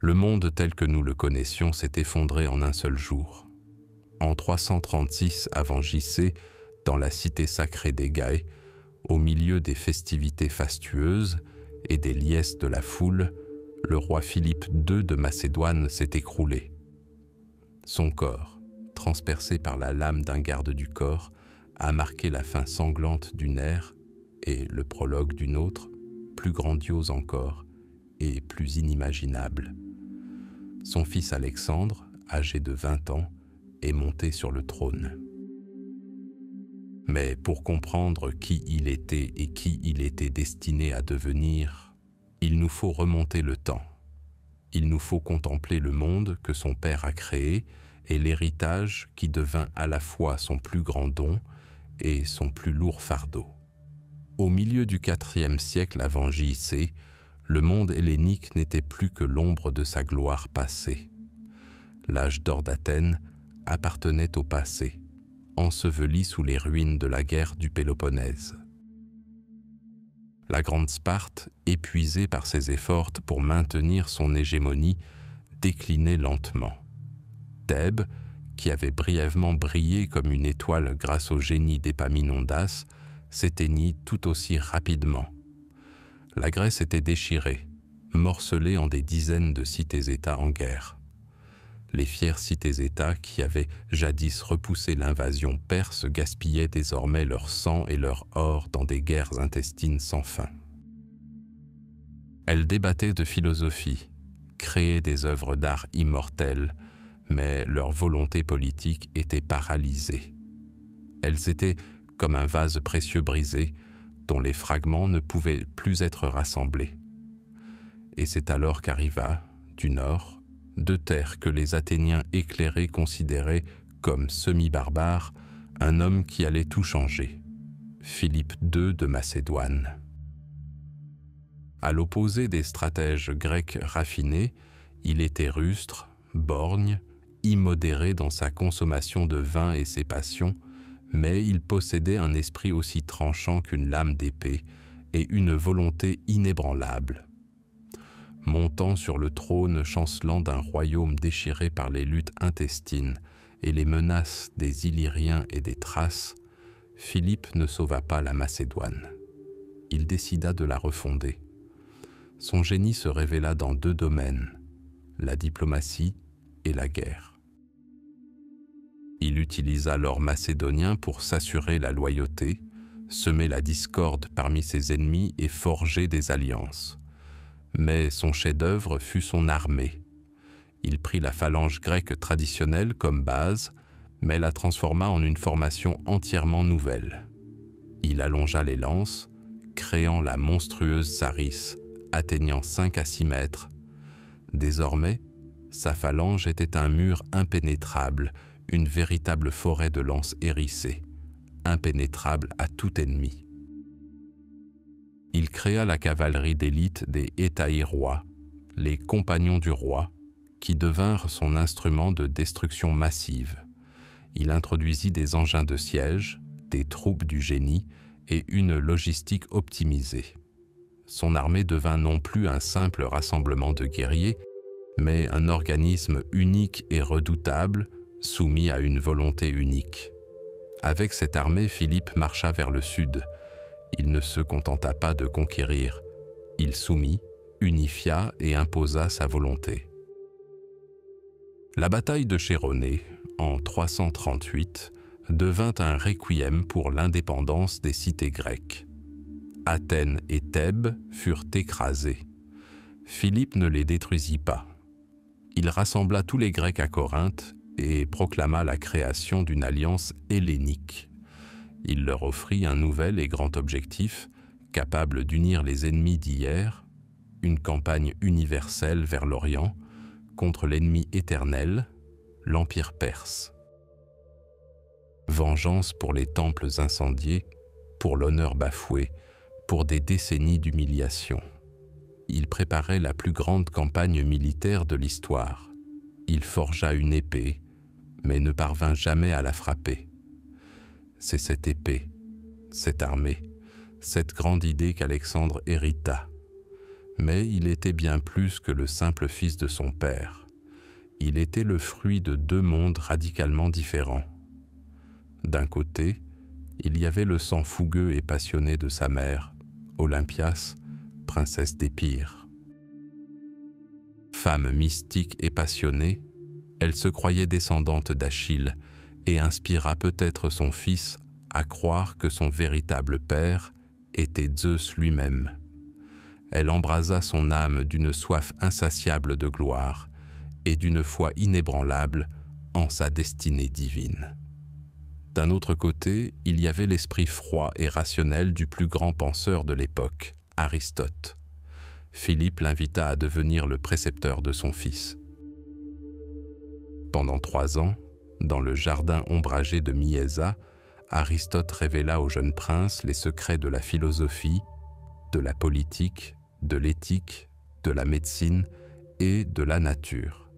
Le monde tel que nous le connaissions s'est effondré en un seul jour. En 336 avant JC, dans la cité sacrée d'Égae, au milieu des festivités fastueuses et des liesses de la foule, le roi Philippe II de Macédoine s'est écroulé. Son corps, transpercé par la lame d'un garde du corps, a marqué la fin sanglante d'une ère et le prologue d'une autre, plus grandiose encore et plus inimaginable. Son fils Alexandre, âgé de 20 ans, est monté sur le trône. Mais pour comprendre qui il était et qui il était destiné à devenir, il nous faut remonter le temps. Il nous faut contempler le monde que son père a créé et l'héritage qui devint à la fois son plus grand don et son plus lourd fardeau. Au milieu du IVe siècle avant JC, le monde hellénique n'était plus que l'ombre de sa gloire passée. L'âge d'or d'Athènes appartenait au passé, enseveli sous les ruines de la guerre du Péloponnèse. La grande Sparte, épuisée par ses efforts pour maintenir son hégémonie, déclinait lentement. Thèbes, qui avait brièvement brillé comme une étoile grâce au génie d'Épaminondas, s'éteignit tout aussi rapidement. La Grèce était déchirée, morcelée en des dizaines de cités-États en guerre. Les fières cités-États qui avaient jadis repoussé l'invasion perse gaspillaient désormais leur sang et leur or dans des guerres intestines sans fin. Elles débattaient de philosophie, créaient des œuvres d'art immortelles, mais leur volonté politique était paralysée. Elles étaient comme un vase précieux brisé, dont les fragments ne pouvaient plus être rassemblés. Et c'est alors qu'arriva, du nord, deux terres que les Athéniens éclairés considéraient comme semi-barbares, un homme qui allait tout changer, Philippe II de Macédoine. À l'opposé des stratèges grecs raffinés, il était rustre, borgne, immodéré dans sa consommation de vin et ses passions, mais il possédait un esprit aussi tranchant qu'une lame d'épée et une volonté inébranlable. Montant sur le trône chancelant d'un royaume déchiré par les luttes intestines et les menaces des Illyriens et des Thraces, Philippe ne sauva pas la Macédoine. Il décida de la refonder. Son génie se révéla dans deux domaines, la diplomatie et la guerre. Il utilisa l'or macédonien pour s'assurer la loyauté, semer la discorde parmi ses ennemis et forger des alliances. Mais son chef-d'œuvre fut son armée. Il prit la phalange grecque traditionnelle comme base, mais la transforma en une formation entièrement nouvelle. Il allongea les lances, créant la monstrueuse Saris, atteignant 5 à 6 mètres. Désormais, sa phalange était un mur impénétrable, une véritable forêt de lances hérissées, impénétrable à tout ennemi. Il créa la cavalerie d'élite des hétaïrois, les compagnons du roi, qui devinrent son instrument de destruction massive. Il introduisit des engins de siège, des troupes du génie et une logistique optimisée. Son armée devint non plus un simple rassemblement de guerriers, mais un organisme unique et redoutable, soumis à une volonté unique. Avec cette armée, Philippe marcha vers le sud. Il ne se contenta pas de conquérir. Il soumit, unifia et imposa sa volonté. La bataille de Chéronée, en 338, devint un requiem pour l'indépendance des cités grecques. Athènes et Thèbes furent écrasées. Philippe ne les détruisit pas. Il rassembla tous les Grecs à Corinthe et proclama la création d'une alliance hellénique. Il leur offrit un nouvel et grand objectif, capable d'unir les ennemis d'hier, une campagne universelle vers l'Orient, contre l'ennemi éternel, l'Empire perse. Vengeance pour les temples incendiés, pour l'honneur bafoué, pour des décennies d'humiliation. Il préparait la plus grande campagne militaire de l'histoire. Il forgea une épée, mais ne parvint jamais à la frapper. C'est cette épée, cette armée, cette grande idée qu'Alexandre hérita. Mais il était bien plus que le simple fils de son père. Il était le fruit de deux mondes radicalement différents. D'un côté, il y avait le sang fougueux et passionné de sa mère, Olympias, princesse d'Épire. Femme mystique et passionnée, elle se croyait descendante d'Achille et inspira peut-être son fils à croire que son véritable père était Zeus lui-même. Elle embrasa son âme d'une soif insatiable de gloire et d'une foi inébranlable en sa destinée divine. D'un autre côté, il y avait l'esprit froid et rationnel du plus grand penseur de l'époque, Aristote. Philippe l'invita à devenir le précepteur de son fils. Pendant 3 ans, dans le jardin ombragé de Mieza, Aristote révéla au jeune prince les secrets de la philosophie, de la politique, de l'éthique, de la médecine et de la nature.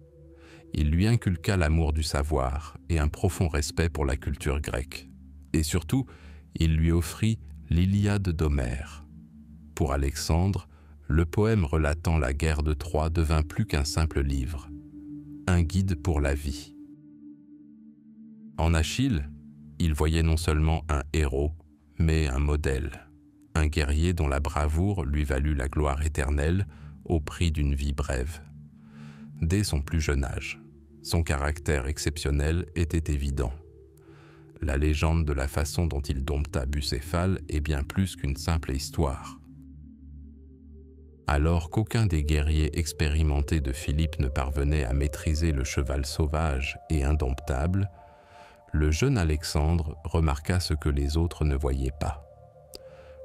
Il lui inculqua l'amour du savoir et un profond respect pour la culture grecque. Et surtout, il lui offrit l'Iliade d'Homère. Pour Alexandre, le poème relatant la guerre de Troie devint plus qu'un simple livre, un guide pour la vie. En Achille, il voyait non seulement un héros, mais un modèle, un guerrier dont la bravoure lui valut la gloire éternelle au prix d'une vie brève. Dès son plus jeune âge, son caractère exceptionnel était évident. La légende de la façon dont il dompta Bucéphale est bien plus qu'une simple histoire. Alors qu'aucun des guerriers expérimentés de Philippe ne parvenait à maîtriser le cheval sauvage et indomptable, le jeune Alexandre remarqua ce que les autres ne voyaient pas.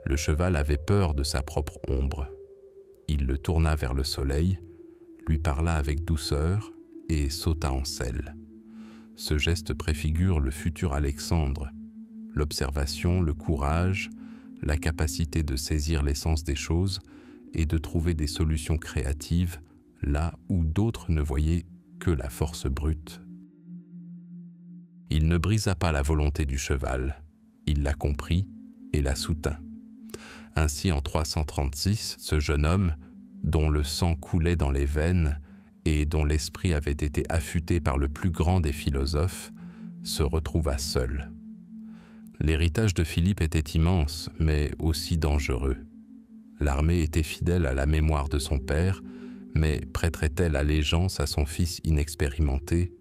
Le cheval avait peur de sa propre ombre. Il le tourna vers le soleil, lui parla avec douceur et sauta en selle. Ce geste préfigure le futur Alexandre, l'observation, le courage, la capacité de saisir l'essence des choses et de trouver des solutions créatives là où d'autres ne voyaient que la force brute. Il ne brisa pas la volonté du cheval, il la comprit et la soutint. Ainsi, en 336, ce jeune homme, dont le sang coulait dans les veines et dont l'esprit avait été affûté par le plus grand des philosophes, se retrouva seul. L'héritage de Philippe était immense, mais aussi dangereux. L'armée était fidèle à la mémoire de son père, mais prêterait-elle allégeance à son fils inexpérimenté?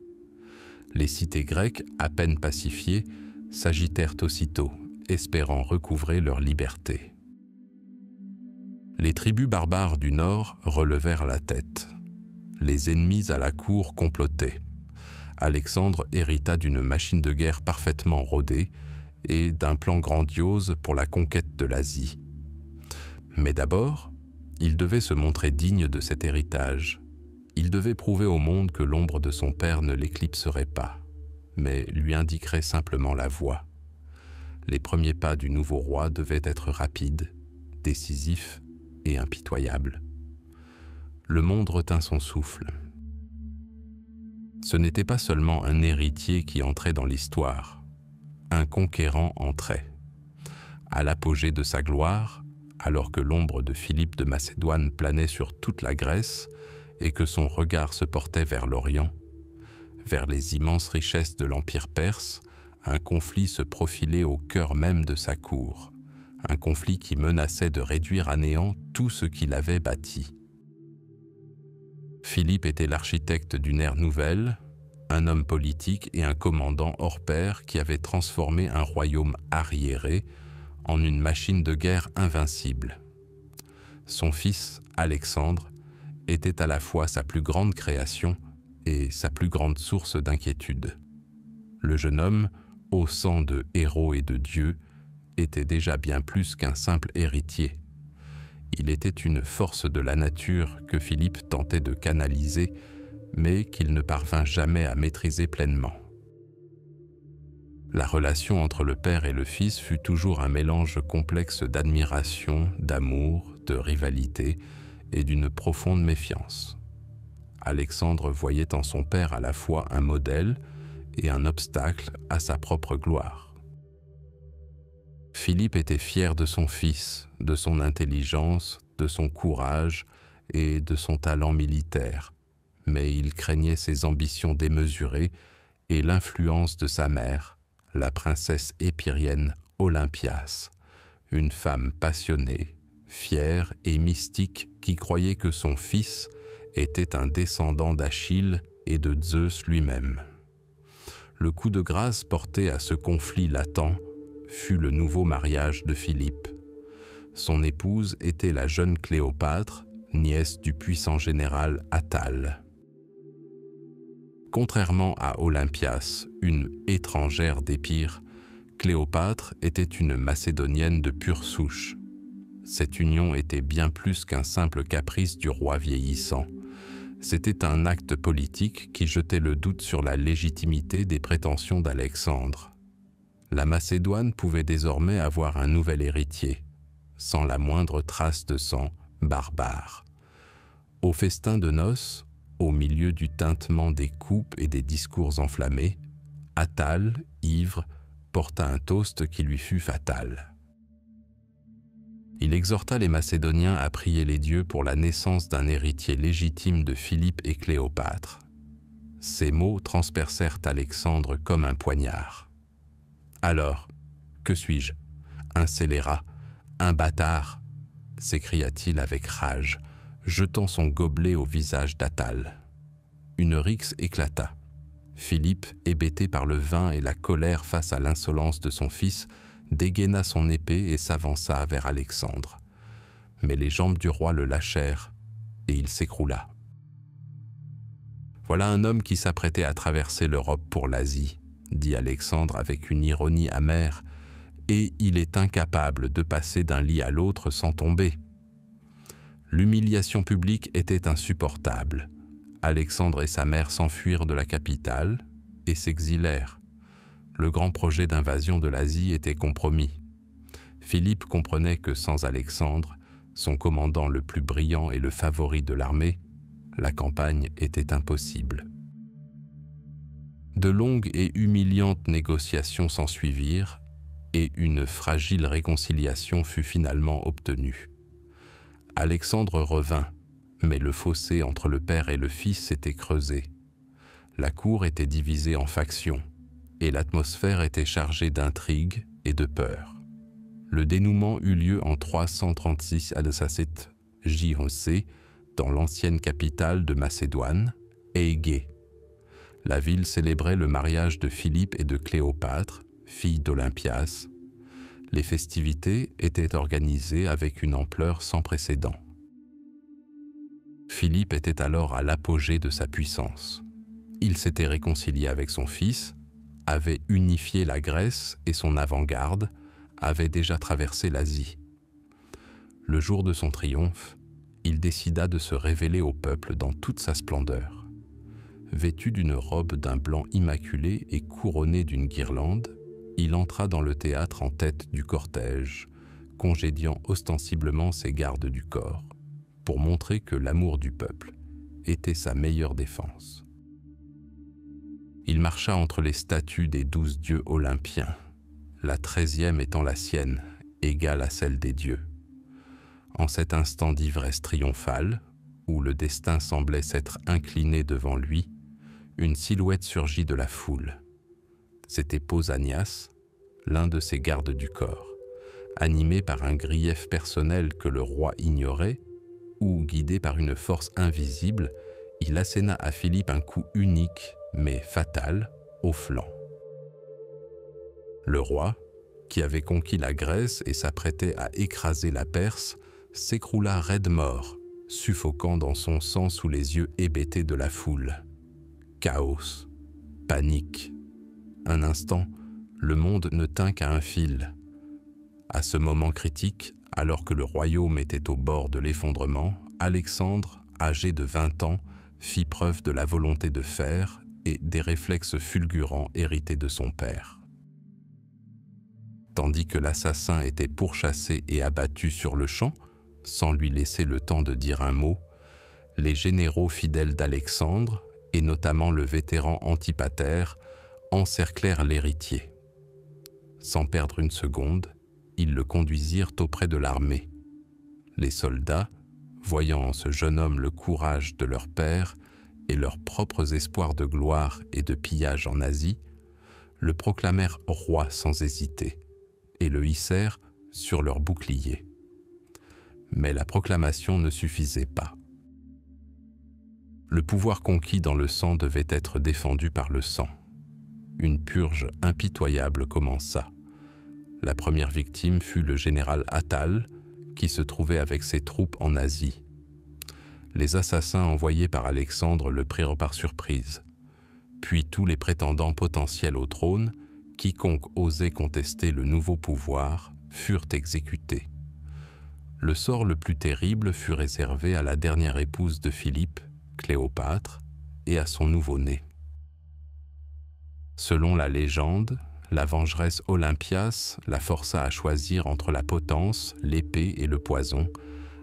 Les cités grecques, à peine pacifiées, s'agitèrent aussitôt, espérant recouvrer leur liberté. Les tribus barbares du nord relevèrent la tête. Les ennemis à la cour complotaient. Alexandre hérita d'une machine de guerre parfaitement rodée et d'un plan grandiose pour la conquête de l'Asie. Mais d'abord, il devait se montrer digne de cet héritage. Il devait prouver au monde que l'ombre de son père ne l'éclipserait pas, mais lui indiquerait simplement la voie. Les premiers pas du nouveau roi devaient être rapides, décisifs et impitoyables. Le monde retint son souffle. Ce n'était pas seulement un héritier qui entrait dans l'histoire, un conquérant entrait. À l'apogée de sa gloire, alors que l'ombre de Philippe de Macédoine planait sur toute la Grèce et que son regard se portait vers l'Orient, vers les immenses richesses de l'Empire perse, un conflit se profilait au cœur même de sa cour, un conflit qui menaçait de réduire à néant tout ce qu'il avait bâti. Philippe était l'architecte d'une ère nouvelle, un homme politique et un commandant hors pair qui avait transformé un royaume arriéré en une machine de guerre invincible. Son fils, Alexandre, était à la fois sa plus grande création et sa plus grande source d'inquiétude. Le jeune homme, au sang de héros et de dieux, était déjà bien plus qu'un simple héritier. Il était une force de la nature que Philippe tentait de canaliser, mais qu'il ne parvint jamais à maîtriser pleinement. La relation entre le père et le fils fut toujours un mélange complexe d'admiration, d'amour, de rivalité et d'une profonde méfiance. Alexandre voyait en son père à la fois un modèle et un obstacle à sa propre gloire. Philippe était fier de son fils, de son intelligence, de son courage et de son talent militaire, mais il craignait ses ambitions démesurées et l'influence de sa mère, la princesse épirienne Olympias, une femme passionnée, fière et mystique qui croyait que son fils était un descendant d'Achille et de Zeus lui-même. Le coup de grâce porté à ce conflit latent fut le nouveau mariage de Philippe. Son épouse était la jeune Cléopâtre, nièce du puissant général Attale. Contrairement à Olympias, une étrangère d'Épire, Cléopâtre était une Macédonienne de pure souche. Cette union était bien plus qu'un simple caprice du roi vieillissant. C'était un acte politique qui jetait le doute sur la légitimité des prétentions d'Alexandre. La Macédoine pouvait désormais avoir un nouvel héritier, sans la moindre trace de sang barbare. Au festin de noces, au milieu du tintement des coupes et des discours enflammés, Attale, ivre, porta un toast qui lui fut fatal. Il exhorta les Macédoniens à prier les dieux pour la naissance d'un héritier légitime de Philippe et Cléopâtre. Ces mots transpercèrent Alexandre comme un poignard. « Alors, que suis-je? Un scélérat, un bâtard !» s'écria-t-il avec rage, jetant son gobelet au visage d'Attale. Une rixe éclata. Philippe, hébété par le vin et la colère face à l'insolence de son fils, dégaina son épée et s'avança vers Alexandre. Mais les jambes du roi le lâchèrent et il s'écroula. « Voilà un homme qui s'apprêtait à traverser l'Europe pour l'Asie, » dit Alexandre avec une ironie amère, « et il est incapable de passer d'un lit à l'autre sans tomber. » L'humiliation publique était insupportable. Alexandre et sa mère s'enfuirent de la capitale et s'exilèrent. Le grand projet d'invasion de l'Asie était compromis. Philippe comprenait que sans Alexandre, son commandant le plus brillant et le favori de l'armée, la campagne était impossible. De longues et humiliantes négociations s'ensuivirent et une fragile réconciliation fut finalement obtenue. Alexandre revint, mais le fossé entre le père et le fils s'était creusé. La cour était divisée en factions, et l'atmosphère était chargée d'intrigues et de peur. Le dénouement eut lieu en 336 Adsasit J.C., dans l'ancienne capitale de Macédoine, Égée. La ville célébrait le mariage de Philippe et de Cléopâtre, fille d'Olympias. Les festivités étaient organisées avec une ampleur sans précédent. Philippe était alors à l'apogée de sa puissance. Il s'était réconcilié avec son fils, avait unifié la Grèce et son avant-garde, avait déjà traversé l'Asie. Le jour de son triomphe, il décida de se révéler au peuple dans toute sa splendeur. Vêtu d'une robe d'un blanc immaculé et couronné d'une guirlande, il entra dans le théâtre en tête du cortège, congédiant ostensiblement ses gardes du corps, pour montrer que l'amour du peuple était sa meilleure défense. Il marcha entre les statues des 12 dieux olympiens, la 13e étant la sienne, égale à celle des dieux. En cet instant d'ivresse triomphale, où le destin semblait s'être incliné devant lui, une silhouette surgit de la foule. C'était Pausanias, l'un de ses gardes du corps, animé par un grief personnel que le roi ignorait, ou guidé par une force invisible, il asséna à Philippe un coup unique, mais fatal, au flanc. Le roi, qui avait conquis la Grèce et s'apprêtait à écraser la Perse, s'écroula raide mort, suffoquant dans son sang sous les yeux hébétés de la foule. Chaos, panique. Un instant, le monde ne tint qu'à un fil. À ce moment critique, alors que le royaume était au bord de l'effondrement, Alexandre, âgé de 20 ans, fit preuve de la volonté de fer et des réflexes fulgurants hérités de son père. Tandis que l'assassin était pourchassé et abattu sur le champ, sans lui laisser le temps de dire un mot, les généraux fidèles d'Alexandre, et notamment le vétéran Antipater, encerclèrent l'héritier. Sans perdre une seconde, ils le conduisirent auprès de l'armée. Les soldats, voyant en ce jeune homme le courage de leur père et leurs propres espoirs de gloire et de pillage en Asie, le proclamèrent roi sans hésiter et le hissèrent sur leur bouclier. Mais la proclamation ne suffisait pas. Le pouvoir conquis dans le sang devait être défendu par le sang. Une purge impitoyable commença. La première victime fut le général Attal, qui se trouvait avec ses troupes en Asie. Les assassins envoyés par Alexandre le prirent par surprise. Puis tous les prétendants potentiels au trône, quiconque osait contester le nouveau pouvoir, furent exécutés. Le sort le plus terrible fut réservé à la dernière épouse de Philippe, Cléopâtre, et à son nouveau-né. Selon la légende, la vengeresse Olympias la força à choisir entre la potence, l'épée et le poison,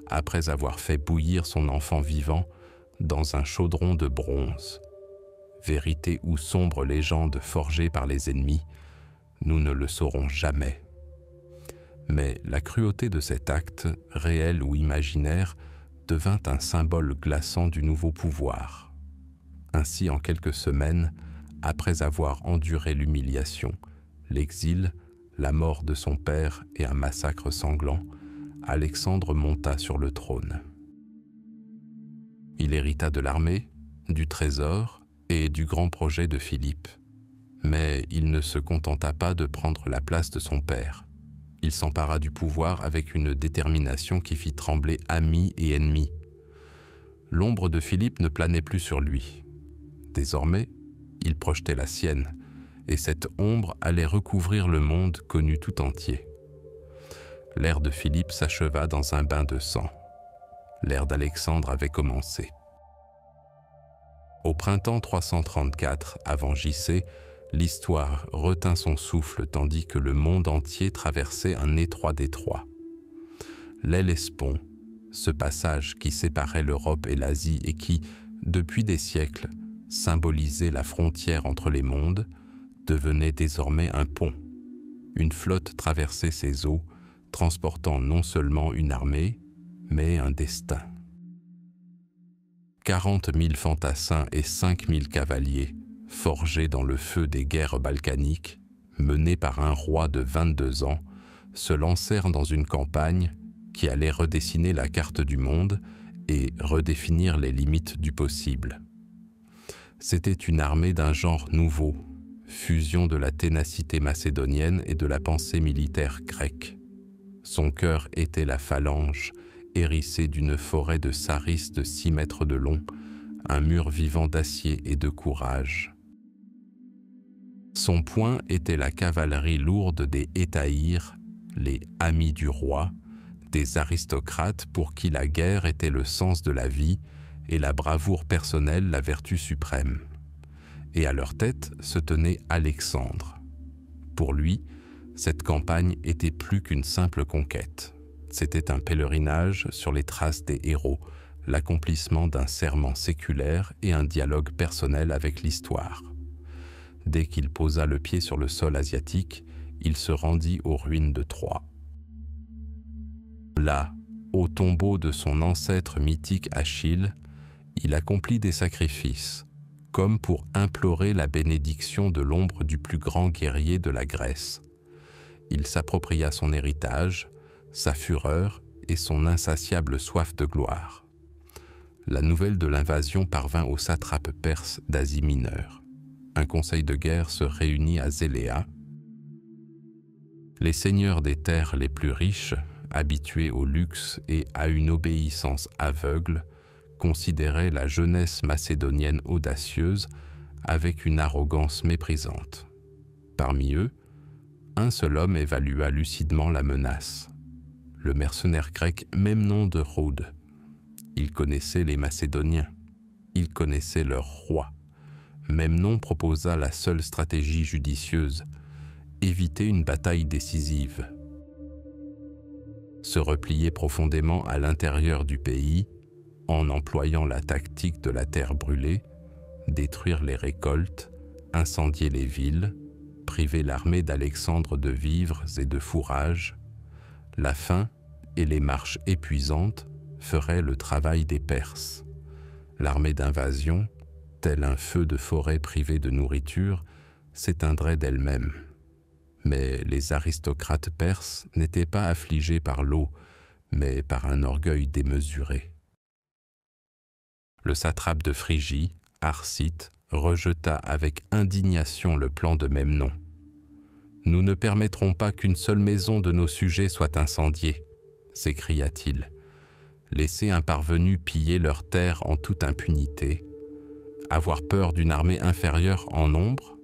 après avoir fait bouillir son enfant vivant dans un chaudron de bronze. Vérité ou sombre légende forgée par les ennemis, nous ne le saurons jamais. Mais la cruauté de cet acte, réel ou imaginaire, devint un symbole glaçant du nouveau pouvoir. Ainsi, en quelques semaines, après avoir enduré l'humiliation, l'exil, la mort de son père et un massacre sanglant, Alexandre monta sur le trône. Il hérita de l'armée, du trésor et du grand projet de Philippe. Mais il ne se contenta pas de prendre la place de son père. Il s'empara du pouvoir avec une détermination qui fit trembler amis et ennemis. L'ombre de Philippe ne planait plus sur lui. Désormais, il projetait la sienne, et cette ombre allait recouvrir le monde connu tout entier. L'ère de Philippe s'acheva dans un bain de sang. L'ère d'Alexandre avait commencé. Au printemps 334 avant JC, l'histoire retint son souffle tandis que le monde entier traversait un étroit détroit. L'Hellespont, ce passage qui séparait l'Europe et l'Asie et qui, depuis des siècles, symbolisait la frontière entre les mondes, devenait désormais un pont. Une flotte traversait ses eaux, transportant non seulement une armée, mais un destin. 40 000 fantassins et 5 000 cavaliers, forgés dans le feu des guerres balkaniques, menés par un roi de 22 ans, se lancèrent dans une campagne qui allait redessiner la carte du monde et redéfinir les limites du possible. C'était une armée d'un genre nouveau, fusion de la ténacité macédonienne et de la pensée militaire grecque. Son cœur était la phalange, hérissée d'une forêt de saris de 6 mètres de long, un mur vivant d'acier et de courage. Son poing était la cavalerie lourde des hétaïres, les amis du roi, des aristocrates pour qui la guerre était le sens de la vie et la bravoure personnelle la vertu suprême. Et à leur tête se tenait Alexandre. Pour lui, cette campagne était plus qu'une simple conquête. C'était un pèlerinage sur les traces des héros, l'accomplissement d'un serment séculaire et un dialogue personnel avec l'histoire. Dès qu'il posa le pied sur le sol asiatique, il se rendit aux ruines de Troie. Là, au tombeau de son ancêtre mythique Achille, il accomplit des sacrifices, comme pour implorer la bénédiction de l'ombre du plus grand guerrier de la Grèce. Il s'appropria son héritage, sa fureur et son insatiable soif de gloire. La nouvelle de l'invasion parvint aux satrapes perses d'Asie mineure. Un conseil de guerre se réunit à Zéléa. Les seigneurs des terres les plus riches, habitués au luxe et à une obéissance aveugle, considéraient la jeunesse macédonienne audacieuse avec une arrogance méprisante. Parmi eux, un seul homme évalua lucidement la menace, le mercenaire grec Memnon de Rhodes. Il connaissait les Macédoniens, il connaissait leur roi. Memnon proposa la seule stratégie judicieuse, éviter une bataille décisive. Se replier profondément à l'intérieur du pays, en employant la tactique de la terre brûlée, détruire les récoltes, incendier les villes, priver l'armée d'Alexandre de vivres et de fourrages. La faim et les marches épuisantes ferait le travail des Perses. L'armée d'invasion, tel un feu de forêt privé de nourriture, s'éteindrait d'elle-même. Mais les aristocrates perses n'étaient pas affligés par l'eau, mais par un orgueil démesuré. Le satrape de Phrygie, Arcite, rejeta avec indignation le plan de Memnon. « Nous ne permettrons pas qu'une seule maison de nos sujets soit incendiée, » s'écria-t-il. « Laisser un parvenu piller leurs terres en toute impunité. Avoir peur d'une armée inférieure en nombre?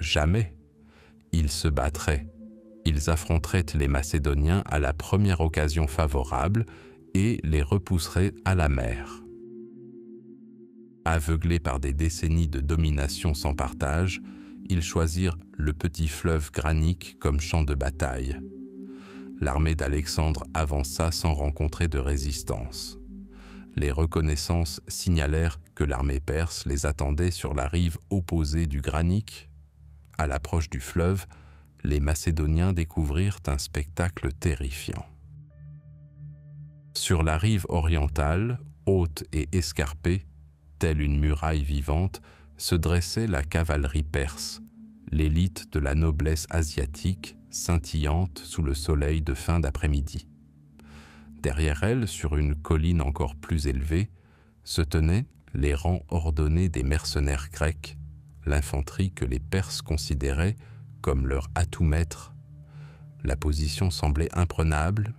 Jamais. Ils se battraient. Ils affronteraient les Macédoniens à la première occasion favorable et les repousseraient à la mer. » Aveuglés par des décennies de domination sans partage, ils choisirent le petit fleuve Granique comme champ de bataille. L'armée d'Alexandre avança sans rencontrer de résistance. Les reconnaissances signalèrent que l'armée perse les attendait sur la rive opposée du Granique. À l'approche du fleuve, les Macédoniens découvrirent un spectacle terrifiant. Sur la rive orientale, haute et escarpée, telle une muraille vivante, se dressait la cavalerie perse, l'élite de la noblesse asiatique, scintillante sous le soleil de fin d'après-midi. Derrière elle, sur une colline encore plus élevée, se tenaient les rangs ordonnés des mercenaires grecs, l'infanterie que les Perses considéraient comme leur atout maître. La position semblait imprenable.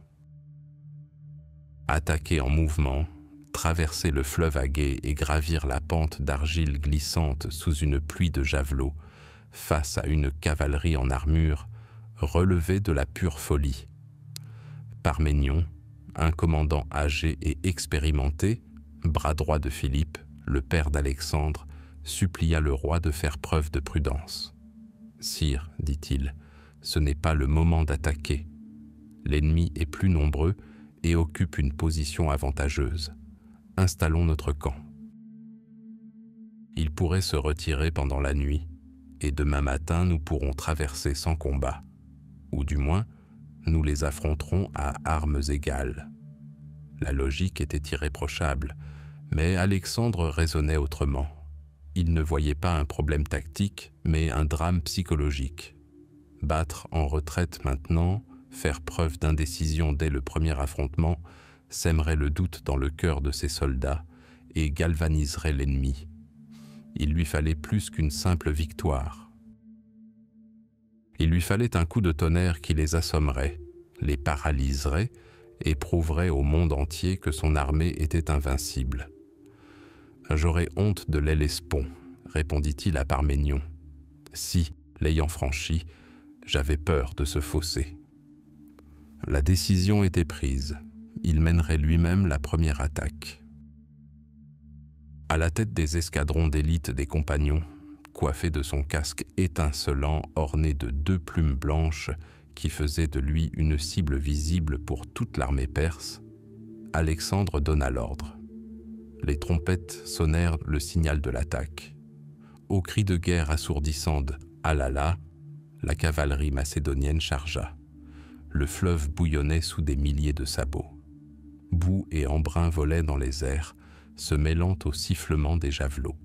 Attaquer en mouvement, traverser le fleuve à gué et gravir la pente d'argile glissante sous une pluie de javelots, face à une cavalerie en armure, relevait de la pure folie. Parménion, un commandant âgé et expérimenté, bras droit de Philippe, le père d'Alexandre, supplia le roi de faire preuve de prudence. « Sire, dit-il, ce n'est pas le moment d'attaquer. L'ennemi est plus nombreux et occupe une position avantageuse. Installons notre camp. Il pourrait se retirer pendant la nuit, et demain matin nous pourrons traverser sans combat, ou du moins, nous les affronterons à armes égales. » La logique était irréprochable, mais Alexandre raisonnait autrement. Il ne voyait pas un problème tactique, mais un drame psychologique. Battre en retraite maintenant, faire preuve d'indécision dès le premier affrontement, sèmerait le doute dans le cœur de ses soldats et galvaniserait l'ennemi. Il lui fallait plus qu'une simple victoire. Il lui fallait un coup de tonnerre qui les assommerait, les paralyserait et prouverait au monde entier que son armée était invincible. « J'aurais honte de l'Hellespont, » répondit-il à Parménion, si, l'ayant franchi, j'avais peur de ce fossé. La décision était prise. Il mènerait lui-même la première attaque. À la tête des escadrons d'élite des compagnons, coiffé de son casque étincelant orné de 2 plumes blanches qui faisaient de lui une cible visible pour toute l'armée perse, Alexandre donna l'ordre. Les trompettes sonnèrent le signal de l'attaque. Au cri de guerre assourdissant de « Halala », la cavalerie macédonienne chargea. Le fleuve bouillonnait sous des milliers de sabots. Boue et embrun volaient dans les airs, se mêlant au sifflement des javelots.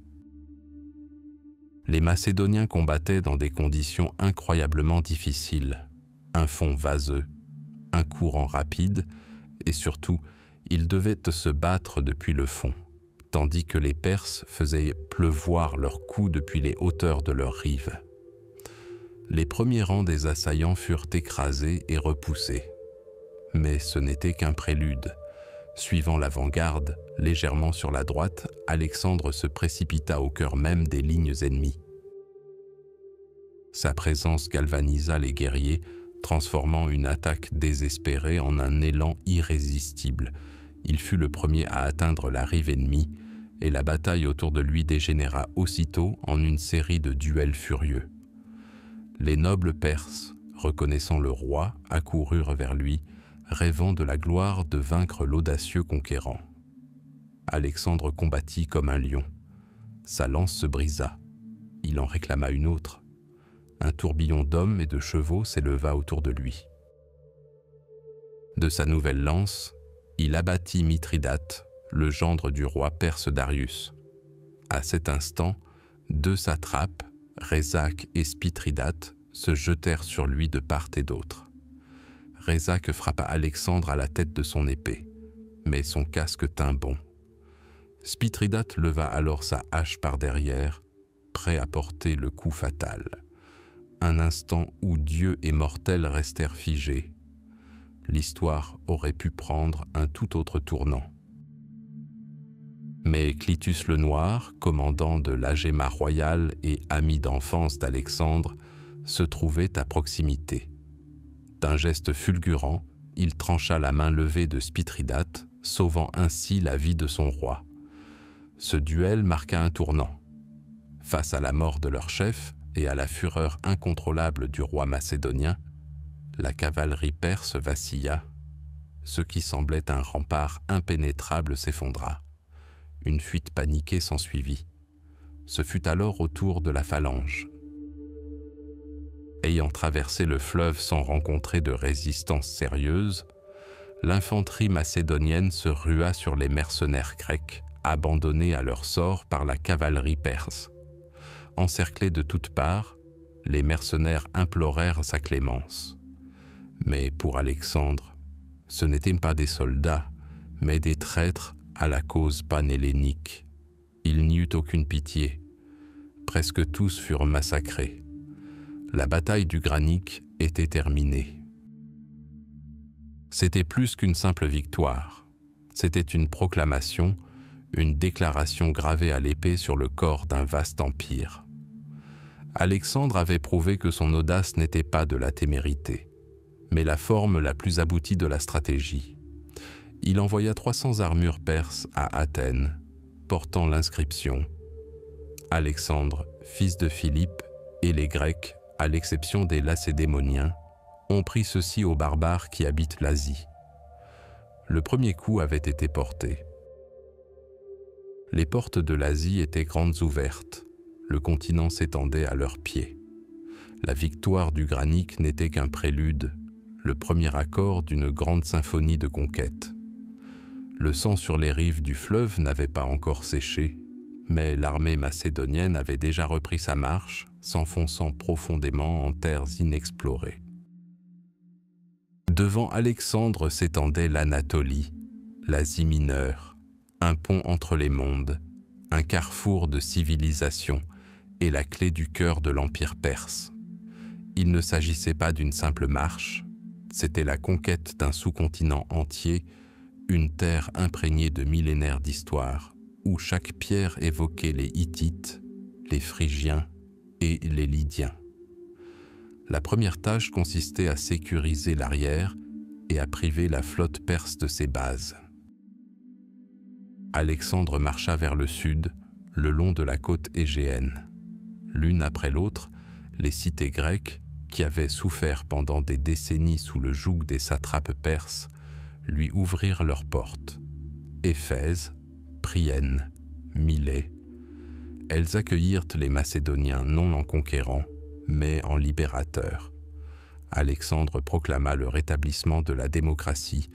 Les Macédoniens combattaient dans des conditions incroyablement difficiles. Un fond vaseux, un courant rapide, et surtout, ils devaient se battre depuis le fond, tandis que les Perses faisaient pleuvoir leurs coups depuis les hauteurs de leurs rives. Les premiers rangs des assaillants furent écrasés et repoussés. Mais ce n'était qu'un prélude. Suivant l'avant-garde, légèrement sur la droite, Alexandre se précipita au cœur même des lignes ennemies. Sa présence galvanisa les guerriers, transformant une attaque désespérée en un élan irrésistible. Il fut le premier à atteindre la rive ennemie, et la bataille autour de lui dégénéra aussitôt en une série de duels furieux. Les nobles Perses, reconnaissant le roi, accoururent vers lui, rêvant de la gloire de vaincre l'audacieux conquérant. Alexandre combattit comme un lion. Sa lance se brisa. Il en réclama une autre. Un tourbillon d'hommes et de chevaux s'éleva autour de lui. De sa nouvelle lance, Il abattit Mithridate, le gendre du roi perse Darius. À cet instant, deux satrapes, Résac et Spithridate, se jetèrent sur lui de part et d'autre. Résac frappa Alexandre à la tête de son épée, mais son casque tint bon. Spithridate leva alors sa hache par derrière, prêt à porter le coup fatal. Un instant où Dieu et mortel restèrent figés. L'histoire aurait pu prendre un tout autre tournant. Mais Clitus le Noir, commandant de l'Agéma royal et ami d'enfance d'Alexandre, se trouvait à proximité. D'un geste fulgurant, il trancha la main levée de Spithridate, sauvant ainsi la vie de son roi. Ce duel marqua un tournant. Face à la mort de leur chef et à la fureur incontrôlable du roi macédonien, la cavalerie perse vacilla. Ce qui semblait un rempart impénétrable s'effondra. Une fuite paniquée s'ensuivit. Ce fut alors au tour de la phalange. Ayant traversé le fleuve sans rencontrer de résistance sérieuse, l'infanterie macédonienne se rua sur les mercenaires grecs, abandonnés à leur sort par la cavalerie perse. Encerclés de toutes parts, les mercenaires implorèrent sa clémence. Mais pour Alexandre, ce n'étaient pas des soldats, mais des traîtres à la cause panhellénique. Il n'y eut aucune pitié. Presque tous furent massacrés. La bataille du Granique était terminée. C'était plus qu'une simple victoire. C'était une proclamation, une déclaration gravée à l'épée sur le corps d'un vaste empire. Alexandre avait prouvé que son audace n'était pas de la témérité, mais la forme la plus aboutie de la stratégie. Il envoya 300 armures perses à Athènes, portant l'inscription « Alexandre, fils de Philippe, et les Grecs, à l'exception des Lacédémoniens, ont pris ceci aux barbares qui habitent l'Asie. » Le premier coup avait été porté. Les portes de l'Asie étaient grandes ouvertes. Le continent s'étendait à leurs pieds. La victoire du Granique n'était qu'un prélude, le premier accord d'une grande symphonie de conquête. Le sang sur les rives du fleuve n'avait pas encore séché, mais l'armée macédonienne avait déjà repris sa marche, s'enfonçant profondément en terres inexplorées. Devant Alexandre s'étendait l'Anatolie, l'Asie mineure, un pont entre les mondes, un carrefour de civilisation et la clé du cœur de l'Empire perse. Il ne s'agissait pas d'une simple marche, c'était la conquête d'un sous-continent entier, une terre imprégnée de millénaires d'histoire, où chaque pierre évoquait les Hittites, les Phrygiens et les Lydiens. La première tâche consistait à sécuriser l'arrière et à priver la flotte perse de ses bases. Alexandre marcha vers le sud, le long de la côte égéenne. L'une après l'autre, les cités grecques, qui avaient souffert pendant des décennies sous le joug des satrapes perses, lui ouvrirent leurs portes. Éphèse, Prienne, Milet. Elles accueillirent les Macédoniens non en conquérants, mais en libérateurs. Alexandre proclama le rétablissement de la démocratie,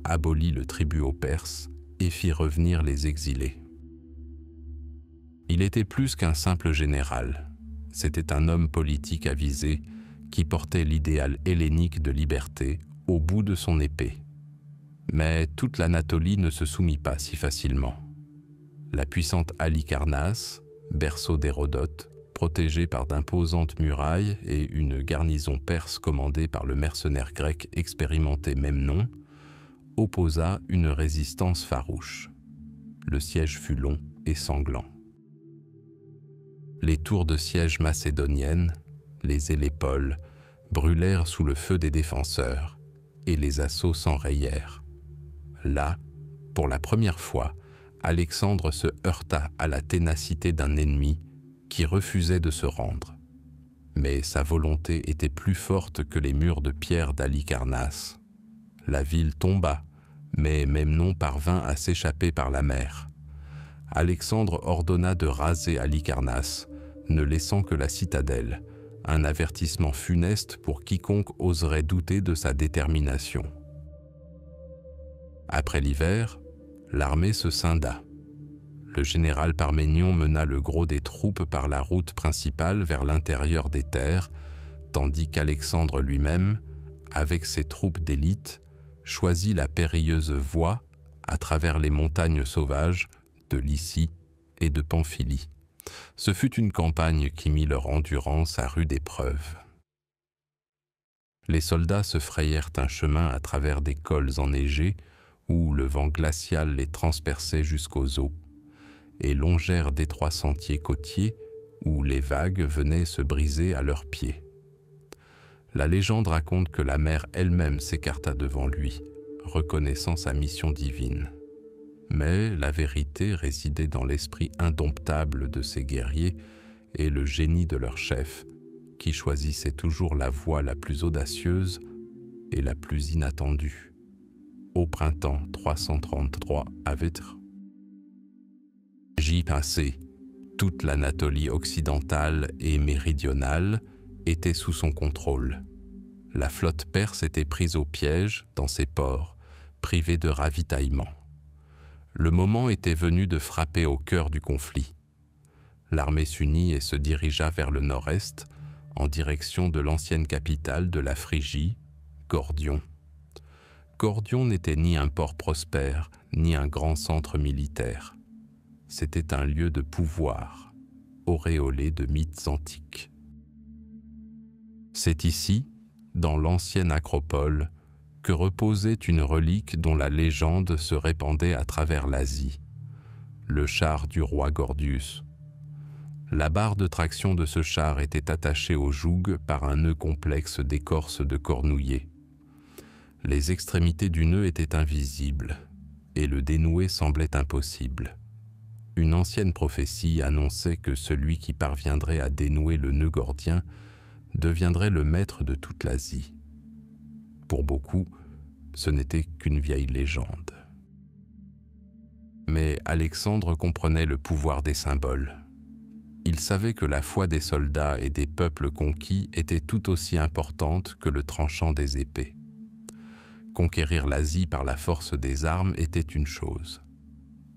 abolit le tribut aux Perses et fit revenir les exilés. Il était plus qu'un simple général. C'était un homme politique avisé qui portait l'idéal hellénique de liberté au bout de son épée. Mais toute l'Anatolie ne se soumit pas si facilement. La puissante Halicarnasse, berceau d'Hérodote, protégée par d'imposantes murailles et une garnison perse commandée par le mercenaire grec expérimenté même nom, opposa une résistance farouche. Le siège fut long et sanglant. Les tours de siège macédoniennes, les Hélépoles, brûlèrent sous le feu des défenseurs et les assauts s'enrayèrent. Là, pour la première fois, Alexandre se heurta à la ténacité d'un ennemi qui refusait de se rendre. Mais sa volonté était plus forte que les murs de pierre d'Halicarnasse. La ville tomba, mais Memnon parvint à s'échapper par la mer. Alexandre ordonna de raser Halicarnasse, ne laissant que la citadelle, un avertissement funeste pour quiconque oserait douter de sa détermination. Après l'hiver, l'armée se scinda. Le général Parménion mena le gros des troupes par la route principale vers l'intérieur des terres, tandis qu'Alexandre lui-même, avec ses troupes d'élite, choisit la périlleuse voie à travers les montagnes sauvages de Lycie et de Pamphylie. Ce fut une campagne qui mit leur endurance à rude épreuve. Les soldats se frayèrent un chemin à travers des cols enneigés où le vent glacial les transperçait jusqu'aux eaux, et longèrent d'étroits sentiers côtiers où les vagues venaient se briser à leurs pieds. La légende raconte que la mer elle-même s'écarta devant lui, reconnaissant sa mission divine. Mais la vérité résidait dans l'esprit indomptable de ces guerriers et le génie de leur chef, qui choisissait toujours la voie la plus audacieuse et la plus inattendue. Au printemps 333 à Vétre. J'y passais. Toute l'Anatolie occidentale et méridionale était sous son contrôle. La flotte perse était prise au piège dans ses ports, privée de ravitaillement. Le moment était venu de frapper au cœur du conflit. L'armée s'unit et se dirigea vers le nord-est, en direction de l'ancienne capitale de la Phrygie, Gordion. Gordion n'était ni un port prospère, ni un grand centre militaire. C'était un lieu de pouvoir, auréolé de mythes antiques. C'est ici, dans l'ancienne acropole, que reposait une relique dont la légende se répandait à travers l'Asie, le char du roi Gordius. La barre de traction de ce char était attachée au joug par un nœud complexe d'écorce de cornouiller. Les extrémités du nœud étaient invisibles, et le dénouer semblait impossible. Une ancienne prophétie annonçait que celui qui parviendrait à dénouer le nœud gordien deviendrait le maître de toute l'Asie. Pour beaucoup, ce n'était qu'une vieille légende. Mais Alexandre comprenait le pouvoir des symboles. Il savait que la foi des soldats et des peuples conquis était tout aussi importante que le tranchant des épées. Conquérir l'Asie par la force des armes était une chose.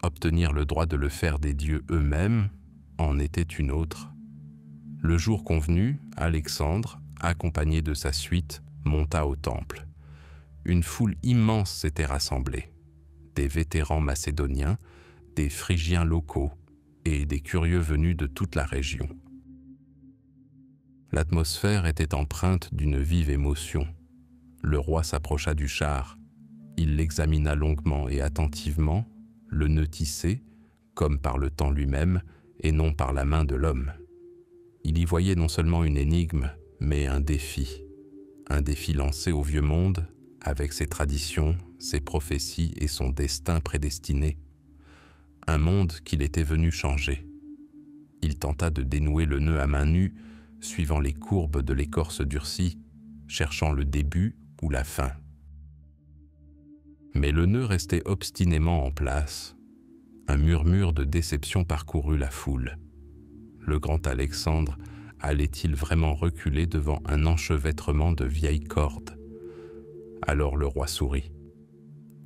Obtenir le droit de le faire des dieux eux-mêmes en était une autre. Le jour convenu, Alexandre, accompagné de sa suite, monta au temple. Une foule immense s'était rassemblée. Des vétérans macédoniens, des Phrygiens locaux et des curieux venus de toute la région. L'atmosphère était empreinte d'une vive émotion. Le roi s'approcha du char. Il l'examina longuement et attentivement, le nœud tissé, comme par le temps lui-même, et non par la main de l'homme. Il y voyait non seulement une énigme, mais un défi lancé au vieux monde, avec ses traditions, ses prophéties et son destin prédestiné. Un monde qu'il était venu changer. Il tenta de dénouer le nœud à main nue, suivant les courbes de l'écorce durcie, cherchant le début ou la fin. Mais le nœud restait obstinément en place. Un murmure de déception parcourut la foule. Le grand Alexandre allait-il vraiment reculer devant un enchevêtrement de vieilles cordes? Alors le roi sourit.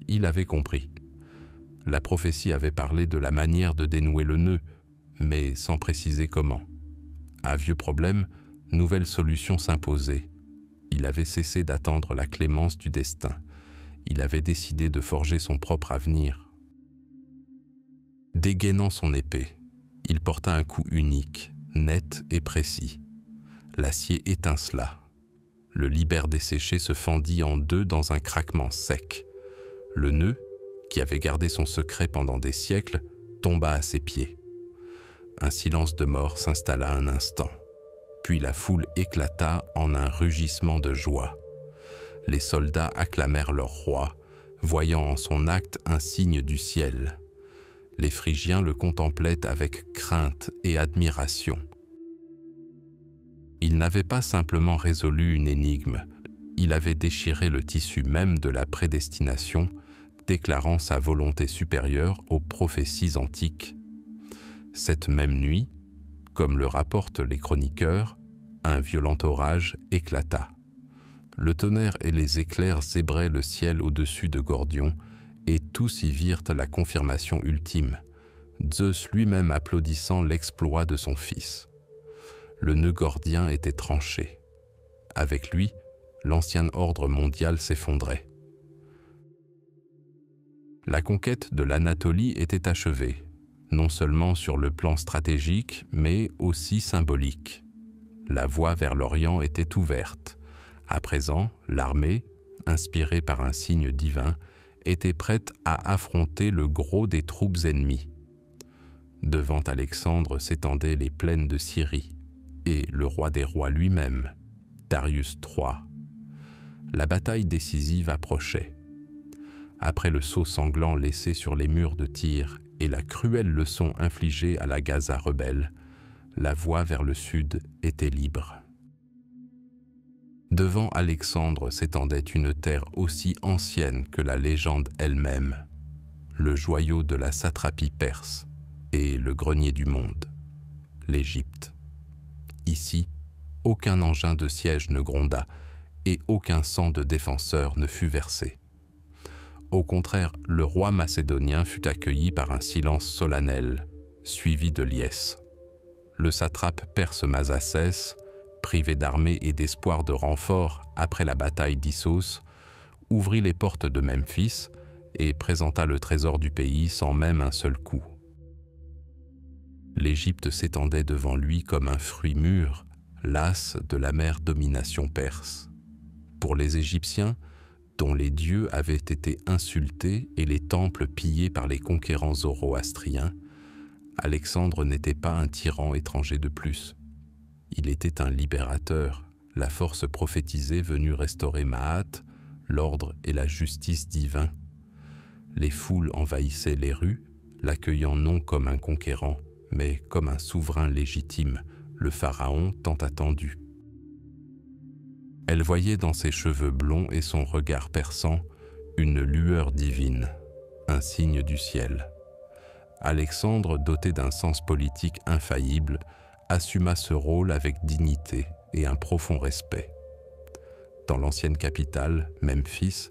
Il avait compris. La prophétie avait parlé de la manière de dénouer le nœud, mais sans préciser comment. À vieux problème, nouvelle solution s'imposait. Il avait cessé d'attendre la clémence du destin. Il avait décidé de forger son propre avenir. Dégainant son épée, il porta un coup unique, net et précis. L'acier étincela. Le libère desséché se fendit en deux dans un craquement sec. Le nœud, qui avait gardé son secret pendant des siècles, tomba à ses pieds. Un silence de mort s'installa un instant. Puis la foule éclata en un rugissement de joie. Les soldats acclamèrent leur roi, voyant en son acte un signe du ciel. Les Phrygiens le contemplaient avec crainte et admiration. Il n'avait pas simplement résolu une énigme, il avait déchiré le tissu même de la prédestination, déclarant sa volonté supérieure aux prophéties antiques. Cette même nuit, comme le rapportent les chroniqueurs, un violent orage éclata. Le tonnerre et les éclairs zébraient le ciel au-dessus de Gordion, et tous y virent la confirmation ultime, Zeus lui-même applaudissant l'exploit de son fils. Le nœud gordien était tranché. Avec lui, l'ancien ordre mondial s'effondrait. La conquête de l'Anatolie était achevée, non seulement sur le plan stratégique, mais aussi symbolique. La voie vers l'Orient était ouverte. À présent, l'armée, inspirée par un signe divin, était prête à affronter le gros des troupes ennemies. Devant Alexandre s'étendaient les plaines de Syrie et le roi des rois lui-même, Darius III. La bataille décisive approchait. Après le sceau sanglant laissé sur les murs de Tyr et la cruelle leçon infligée à la Gaza rebelle, la voie vers le sud était libre. Devant Alexandre s'étendait une terre aussi ancienne que la légende elle-même, le joyau de la satrapie perse et le grenier du monde, l'Égypte. Ici, aucun engin de siège ne gronda et aucun sang de défenseur ne fut versé. Au contraire, le roi macédonien fut accueilli par un silence solennel, suivi de liesse. Le satrape perse Masacès, privé d'armée et d'espoir de renfort après la bataille d'Issos, ouvrit les portes de Memphis et présenta le trésor du pays sans même un seul coup. L'Égypte s'étendait devant lui comme un fruit mûr, las de l'amère domination perse. Pour les Égyptiens, dont les dieux avaient été insultés et les temples pillés par les conquérants zoroastriens, Alexandre n'était pas un tyran étranger de plus. Il était un libérateur, la force prophétisée venue restaurer Maat, l'ordre et la justice divins. Les foules envahissaient les rues, l'accueillant non comme un conquérant, mais comme un souverain légitime, le pharaon tant attendu. Elle voyait dans ses cheveux blonds et son regard perçant une lueur divine, un signe du ciel. Alexandre, doté d'un sens politique infaillible, assuma ce rôle avec dignité et un profond respect. Dans l'ancienne capitale, Memphis,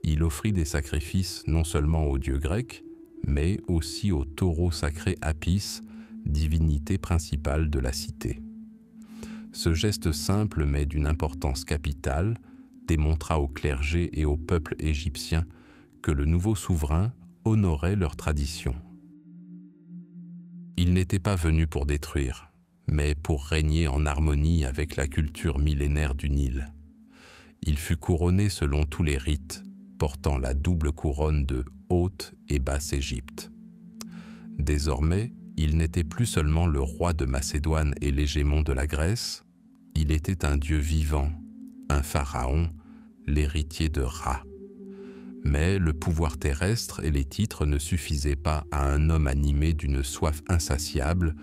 il offrit des sacrifices non seulement aux dieux grecs, mais aussi au taureau sacré Apis, divinité principale de la cité. Ce geste simple mais d'une importance capitale démontra au clergé et au peuple égyptien que le nouveau souverain honorait leurs traditions. Il n'était pas venu pour détruire, mais pour régner en harmonie avec la culture millénaire du Nil. Il fut couronné selon tous les rites, portant la double couronne de Haute et Basse Égypte. Désormais, il n'était plus seulement le roi de Macédoine et l'hégémon de la Grèce, il était un dieu vivant, un pharaon, l'héritier de Ra. Mais le pouvoir terrestre et les titres ne suffisaient pas à un homme animé d'une soif insatiable,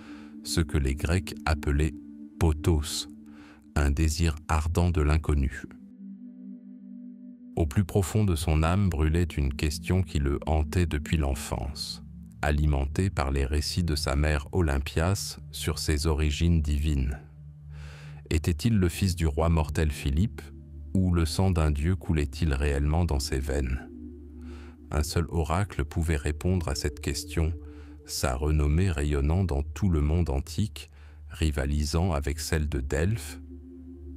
ce que les Grecs appelaient potos, un désir ardent de l'inconnu. Au plus profond de son âme brûlait une question qui le hantait depuis l'enfance, alimentée par les récits de sa mère Olympias sur ses origines divines. Était-il le fils du roi mortel Philippe, ou le sang d'un dieu coulait-il réellement dans ses veines? Un seul oracle pouvait répondre à cette question, sa renommée rayonnant dans tout le monde antique, rivalisant avec celle de Delphes.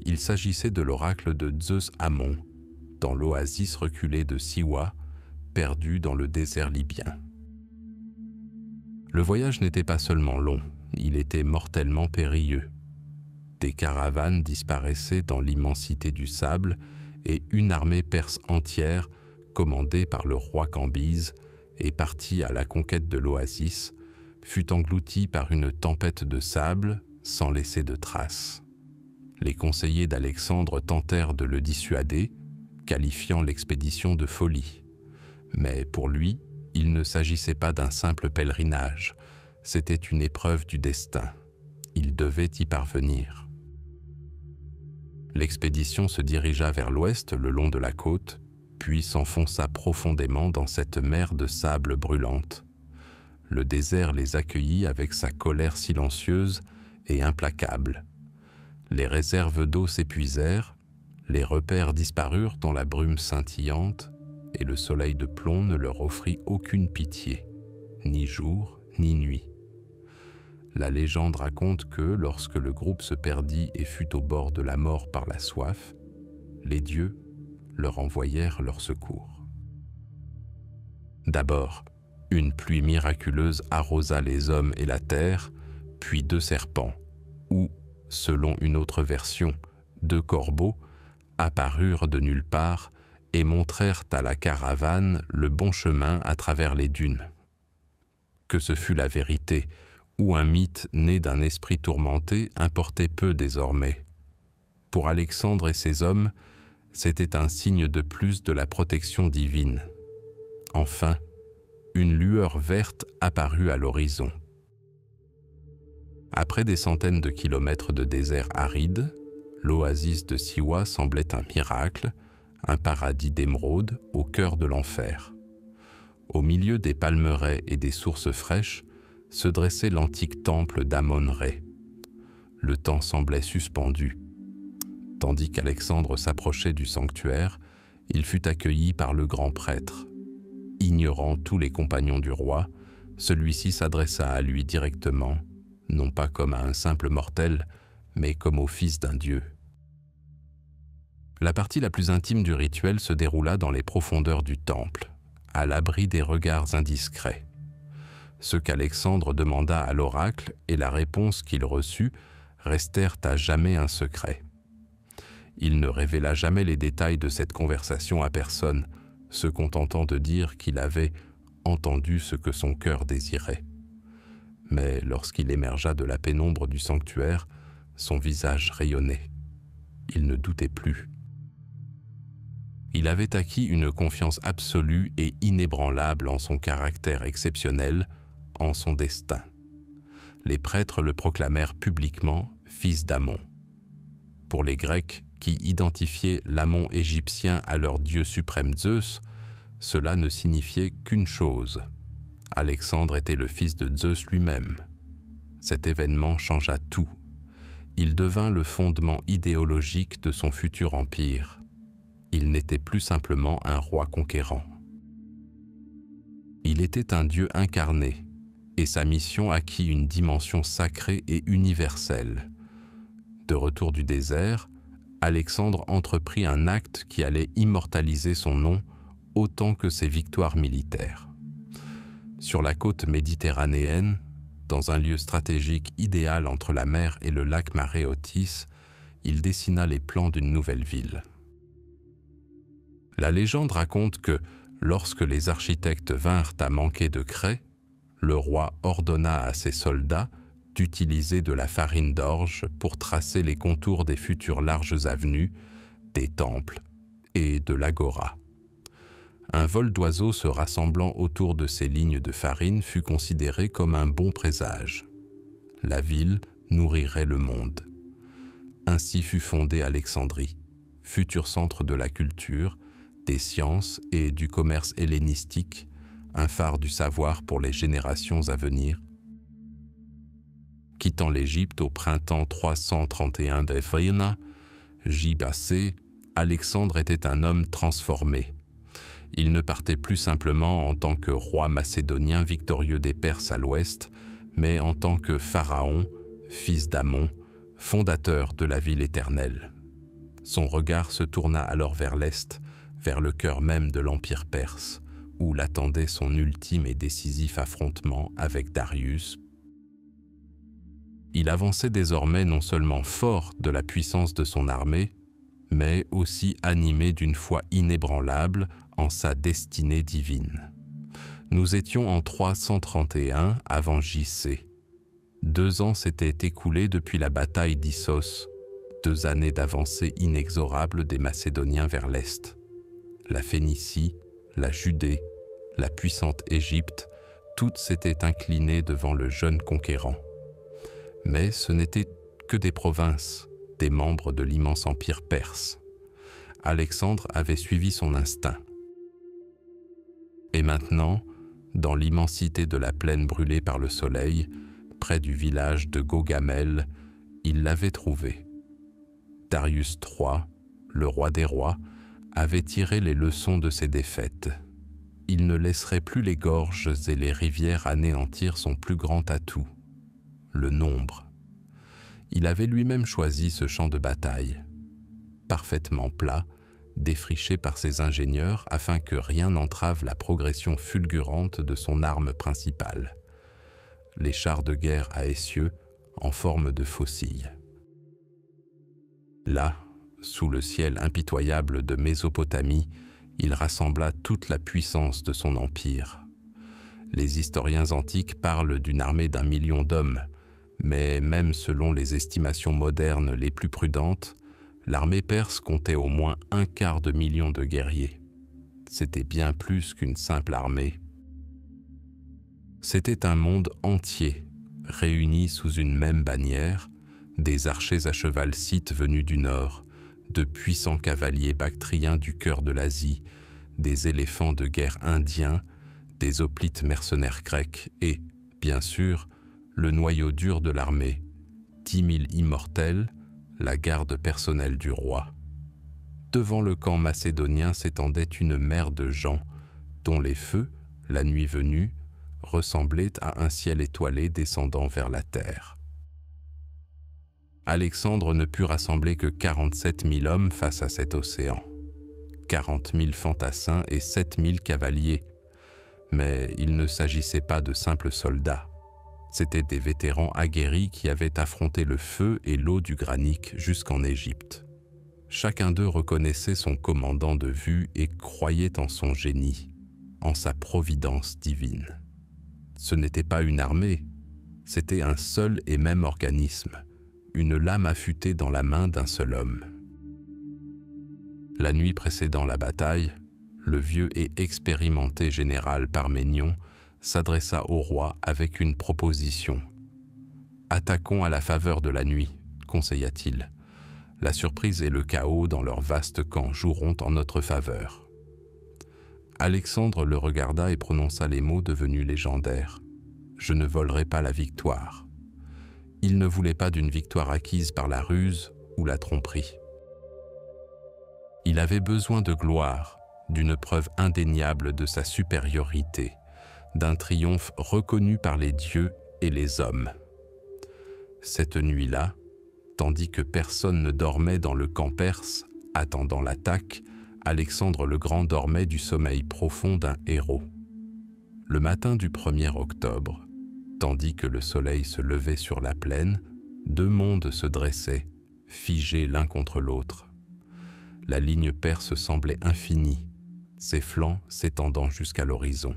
Il s'agissait de l'oracle de Zeus Amon, dans l'oasis reculée de Siwa, perdu dans le désert libyen. Le voyage n'était pas seulement long, il était mortellement périlleux. Des caravanes disparaissaient dans l'immensité du sable et une armée perse entière, commandée par le roi Cambyse et partie à la conquête de l'oasis, fut engloutie par une tempête de sable sans laisser de traces. Les conseillers d'Alexandre tentèrent de le dissuader, qualifiant l'expédition de folie. Mais pour lui, il ne s'agissait pas d'un simple pèlerinage, c'était une épreuve du destin. Il devait y parvenir. L'expédition se dirigea vers l'ouest le long de la côte, puis s'enfonça profondément dans cette mer de sable brûlante. Le désert les accueillit avec sa colère silencieuse et implacable. Les réserves d'eau s'épuisèrent, les repères disparurent dans la brume scintillante, et le soleil de plomb ne leur offrit aucune pitié, ni jour ni nuit. La légende raconte que, lorsque le groupe se perdit et fut au bord de la mort par la soif, les dieux leur envoyèrent leur secours. D'abord, une pluie miraculeuse arrosa les hommes et la terre, puis 2 serpents, ou, selon une autre version, 2 corbeaux, apparurent de nulle part et montrèrent à la caravane le bon chemin à travers les dunes. Que ce fût la vérité ou un mythe né d'un esprit tourmenté importait peu désormais. Pour Alexandre et ses hommes, c'était un signe de plus de la protection divine. Enfin, une lueur verte apparut à l'horizon. Après des centaines de kilomètres de désert aride, l'oasis de Siwa semblait un miracle, un paradis d'émeraude au cœur de l'enfer. Au milieu des palmeraies et des sources fraîches se dressait l'antique temple d'Amon-Ré. Le temps semblait suspendu. Tandis qu'Alexandre s'approchait du sanctuaire, il fut accueilli par le grand prêtre. Ignorant tous les compagnons du roi, celui-ci s'adressa à lui directement, non pas comme à un simple mortel, mais comme au fils d'un dieu. La partie la plus intime du rituel se déroula dans les profondeurs du temple, à l'abri des regards indiscrets. Ce qu'Alexandre demanda à l'oracle et la réponse qu'il reçut restèrent à jamais un secret. Il ne révéla jamais les détails de cette conversation à personne, se contentant de dire qu'il avait entendu ce que son cœur désirait. Mais lorsqu'il émergea de la pénombre du sanctuaire, son visage rayonnait. Il ne doutait plus. Il avait acquis une confiance absolue et inébranlable en son caractère exceptionnel, en son destin. Les prêtres le proclamèrent publiquement fils d'Amon. Pour les Grecs, qui identifiaient l'Amon égyptien à leur dieu suprême Zeus, cela ne signifiait qu'une chose. Alexandre était le fils de Zeus lui-même. Cet événement changea tout. Il devint le fondement idéologique de son futur empire. Il n'était plus simplement un roi conquérant. Il était un dieu incarné, et sa mission acquit une dimension sacrée et universelle. De retour du désert, Alexandre entreprit un acte qui allait immortaliser son nom autant que ses victoires militaires. Sur la côte méditerranéenne, dans un lieu stratégique idéal entre la mer et le lac Maréotis, il dessina les plans d'une nouvelle ville. La légende raconte que, lorsque les architectes vinrent à manquer de craie, le roi ordonna à ses soldats d'utiliser de la farine d'orge pour tracer les contours des futures larges avenues, des temples et de l'agora. Un vol d'oiseaux se rassemblant autour de ces lignes de farine fut considéré comme un bon présage. La ville nourrirait le monde. Ainsi fut fondée Alexandrie, futur centre de la culture, des sciences et du commerce hellénistique, un phare du savoir pour les générations à venir. Quittant l'Égypte au printemps 331 d'Ephrina, J.B.C., Alexandre était un homme transformé. Il ne partait plus simplement en tant que roi macédonien victorieux des Perses à l'ouest, mais en tant que pharaon, fils d'Amon, fondateur de la ville éternelle. Son regard se tourna alors vers l'est, vers le cœur même de l'Empire perse, où l'attendait son ultime et décisif affrontement avec Darius. Il avançait désormais non seulement fort de la puissance de son armée, mais aussi animé d'une foi inébranlable en sa destinée divine. Nous étions en 331 avant J.C. 2 ans s'étaient écoulés depuis la bataille d'Issos, 2 années d'avancée inexorable des Macédoniens vers l'Est. La Phénicie, la Judée, la puissante Égypte, toutes s'étaient inclinées devant le jeune conquérant. Mais ce n'étaient que des provinces, des membres de l'immense empire perse. Alexandre avait suivi son instinct. Et maintenant, dans l'immensité de la plaine brûlée par le soleil, près du village de Gaugamel, il l'avait trouvé. Darius III, le roi des rois, avait tiré les leçons de ses défaites. Il ne laisserait plus les gorges et les rivières anéantir son plus grand atout, le nombre. Il avait lui-même choisi ce champ de bataille, parfaitement plat, défriché par ses ingénieurs afin que rien n'entrave la progression fulgurante de son arme principale, les chars de guerre à essieux en forme de faucilles. Là, sous le ciel impitoyable de Mésopotamie, il rassembla toute la puissance de son empire. Les historiens antiques parlent d'une armée d'1 million d'hommes, mais même selon les estimations modernes les plus prudentes, l'armée perse comptait au moins 1/4 million de guerriers. C'était bien plus qu'une simple armée. C'était un monde entier, réuni sous une même bannière, des archers à cheval scythes venus du nord, de puissants cavaliers bactriens du cœur de l'Asie, des éléphants de guerre indiens, des hoplites mercenaires grecs et, bien sûr, le noyau dur de l'armée, 10 000 immortels, la garde personnelle du roi. Devant le camp macédonien s'étendait une mer de gens, dont les feux, la nuit venue, ressemblaient à un ciel étoilé descendant vers la terre. Alexandre ne put rassembler que 47 000 hommes face à cet océan, 40 000 fantassins et 7 000 cavaliers. Mais il ne s'agissait pas de simples soldats. C'étaient des vétérans aguerris qui avaient affronté le feu et l'eau du Granique jusqu'en Égypte. Chacun d'eux reconnaissait son commandant de vue et croyait en son génie, en sa providence divine. Ce n'était pas une armée, c'était un seul et même organisme, une lame affûtée dans la main d'un seul homme. La nuit précédant la bataille, le vieux et expérimenté général Parménion s'adressa au roi avec une proposition. « Attaquons à la faveur de la nuit, conseilla-t-il. La surprise et le chaos dans leur vaste camp joueront en notre faveur. » Alexandre le regarda et prononça les mots devenus légendaires. « Je ne volerai pas la victoire. » Il ne voulait pas d'une victoire acquise par la ruse ou la tromperie. Il avait besoin de gloire, d'une preuve indéniable de sa supériorité, d'un triomphe reconnu par les dieux et les hommes. Cette nuit-là, tandis que personne ne dormait dans le camp perse, attendant l'attaque, Alexandre le Grand dormait du sommeil profond d'un héros. Le matin du 1er octobre, tandis que le soleil se levait sur la plaine, deux mondes se dressaient, figés l'un contre l'autre. La ligne perse semblait infinie, ses flancs s'étendant jusqu'à l'horizon.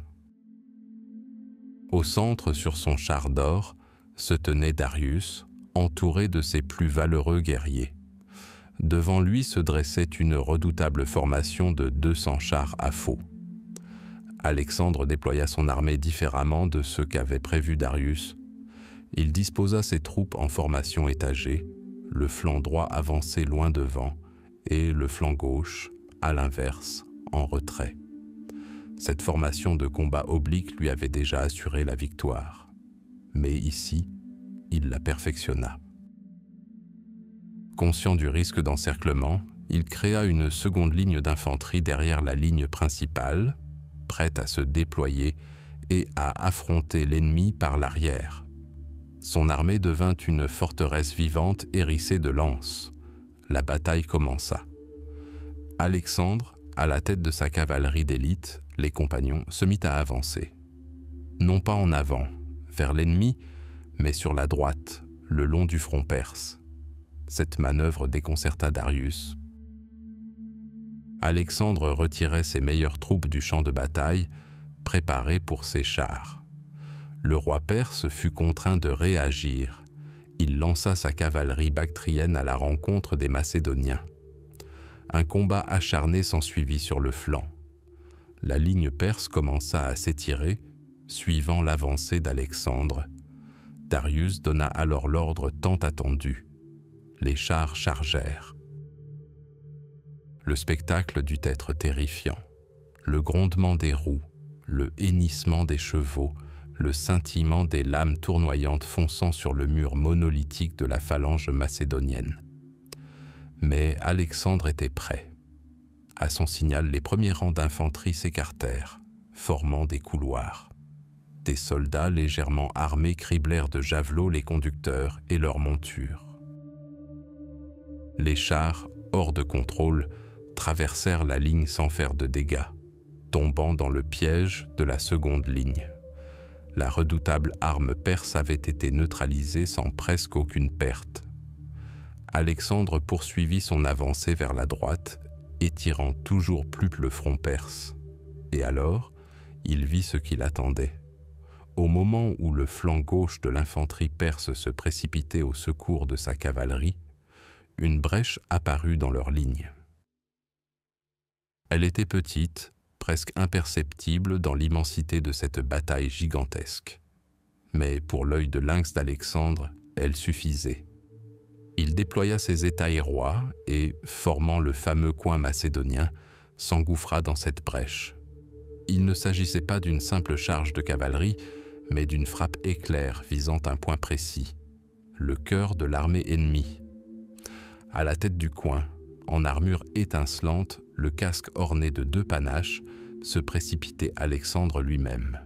Au centre, sur son char d'or, se tenait Darius, entouré de ses plus valeureux guerriers. Devant lui se dressait une redoutable formation de 200 chars à faux. Alexandre déploya son armée différemment de ce qu'avait prévu Darius. Il disposa ses troupes en formation étagée, le flanc droit avancé loin devant et le flanc gauche, à l'inverse, en retrait. Cette formation de combat oblique lui avait déjà assuré la victoire. Mais ici, il la perfectionna. Conscient du risque d'encerclement, il créa une seconde ligne d'infanterie derrière la ligne principale, prête à se déployer et à affronter l'ennemi par l'arrière. Son armée devint une forteresse vivante hérissée de lances. La bataille commença. Alexandre, à la tête de sa cavalerie d'élite, les compagnons, se mit à avancer. Non pas en avant, vers l'ennemi, mais sur la droite, le long du front perse. Cette manœuvre déconcerta Darius. Alexandre retirait ses meilleures troupes du champ de bataille, préparées pour ses chars. Le roi perse fut contraint de réagir. Il lança sa cavalerie bactrienne à la rencontre des Macédoniens. Un combat acharné s'ensuivit sur le flanc. La ligne perse commença à s'étirer, suivant l'avancée d'Alexandre. Darius donna alors l'ordre tant attendu. Les chars chargèrent. Le spectacle dut être terrifiant. Le grondement des roues, le hennissement des chevaux, le scintillement des lames tournoyantes fonçant sur le mur monolithique de la phalange macédonienne. Mais Alexandre était prêt. À son signal, les premiers rangs d'infanterie s'écartèrent, formant des couloirs. Des soldats légèrement armés criblèrent de javelots les conducteurs et leurs montures. Les chars, hors de contrôle, traversèrent la ligne sans faire de dégâts, tombant dans le piège de la seconde ligne. La redoutable arme perse avait été neutralisée sans presque aucune perte. Alexandre poursuivit son avancée vers la droite, étirant toujours plus le front perse. Et alors, il vit ce qu'il attendait. Au moment où le flanc gauche de l'infanterie perse se précipitait au secours de sa cavalerie, une brèche apparut dans leur ligne. Elle était petite, presque imperceptible dans l'immensité de cette bataille gigantesque. Mais pour l'œil de lynx d'Alexandre, elle suffisait. Il déploya ses étais rois et, formant le fameux coin macédonien, s'engouffra dans cette brèche. Il ne s'agissait pas d'une simple charge de cavalerie, mais d'une frappe éclair visant un point précis, le cœur de l'armée ennemie. À la tête du coin, en armure étincelante, le casque orné de 2 panaches, se précipitait Alexandre lui-même.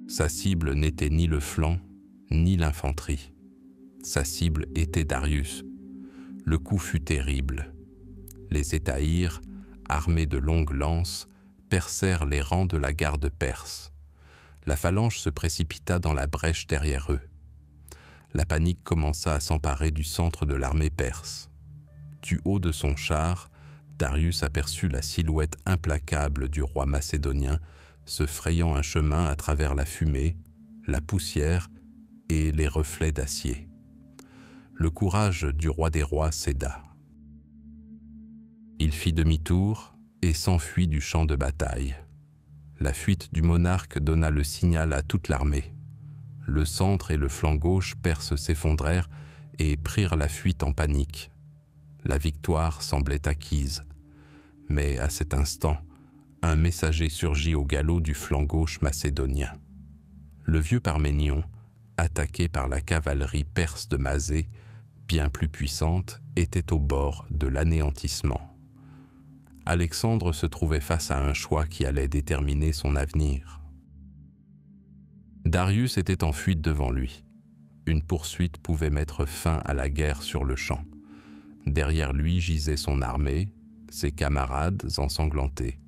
Sa cible n'était ni le flanc, ni l'infanterie. Sa cible était Darius. Le coup fut terrible. Les Étaïres, armés de longues lances, percèrent les rangs de la garde perse. La phalange se précipita dans la brèche derrière eux. La panique commença à s'emparer du centre de l'armée perse. Du haut de son char, Darius aperçut la silhouette implacable du roi macédonien se frayant un chemin à travers la fumée, la poussière et les reflets d'acier. Le courage du roi des rois céda. Il fit demi-tour et s'enfuit du champ de bataille. La fuite du monarque donna le signal à toute l'armée. Le centre et le flanc gauche perse s'effondrèrent et prirent la fuite en panique. La victoire semblait acquise. Mais à cet instant, un messager surgit au galop du flanc gauche macédonien. Le vieux Parménion, attaqué par la cavalerie perse de Mazé, bien plus puissante, était au bord de l'anéantissement. Alexandre se trouvait face à un choix qui allait déterminer son avenir. Darius était en fuite devant lui. Une poursuite pouvait mettre fin à la guerre sur le champ. Derrière lui gisait son armée, ses camarades ensanglantés.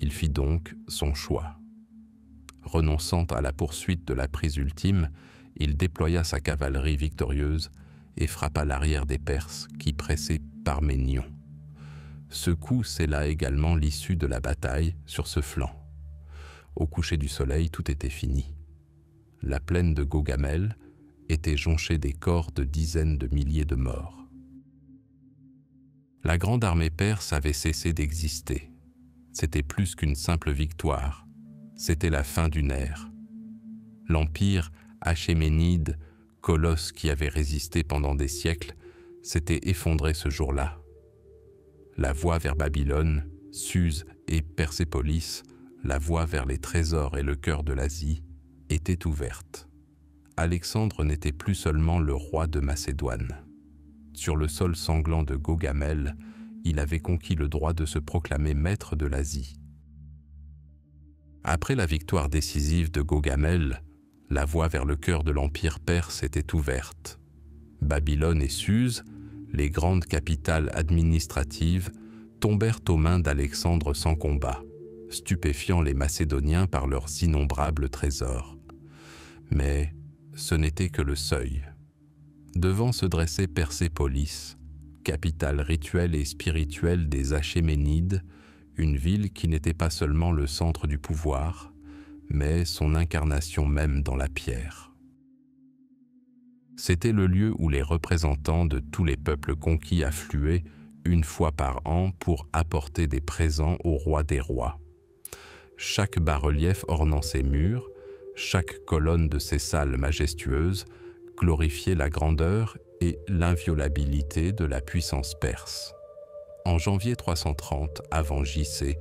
Il fit donc son choix. Renonçant à la poursuite de la prise ultime, il déploya sa cavalerie victorieuse et frappa l'arrière des Perses qui pressaient Parménion. Ce coup scella également l'issue de la bataille sur ce flanc. Au coucher du soleil, tout était fini. La plaine de Gaugamel était jonchée des corps de dizaines de milliers de morts. La grande armée perse avait cessé d'exister. C'était plus qu'une simple victoire. C'était la fin d'une ère. L'empire achéménide, colosse qui avait résisté pendant des siècles, s'était effondré ce jour-là. La voie vers Babylone, Suse et Persépolis, la voie vers les trésors et le cœur de l'Asie, était ouverte. Alexandre n'était plus seulement le roi de Macédoine. Sur le sol sanglant de Gaugamel, il avait conquis le droit de se proclamer maître de l'Asie. Après la victoire décisive de Gaugamel, la voie vers le cœur de l'empire perse était ouverte. Babylone et Suse, les grandes capitales administratives, tombèrent aux mains d'Alexandre sans combat, stupéfiant les Macédoniens par leurs innombrables trésors. Mais ce n'était que le seuil. Devant se dressait Persépolis, capitale rituelle et spirituelle des Achéménides, une ville qui n'était pas seulement le centre du pouvoir, mais son incarnation même dans la pierre. C'était le lieu où les représentants de tous les peuples conquis affluaient une fois par an pour apporter des présents au roi des rois. Chaque bas-relief ornant ses murs, chaque colonne de ces salles majestueuses glorifiait la grandeur et l'inviolabilité de la puissance perse. En janvier 330 avant JC,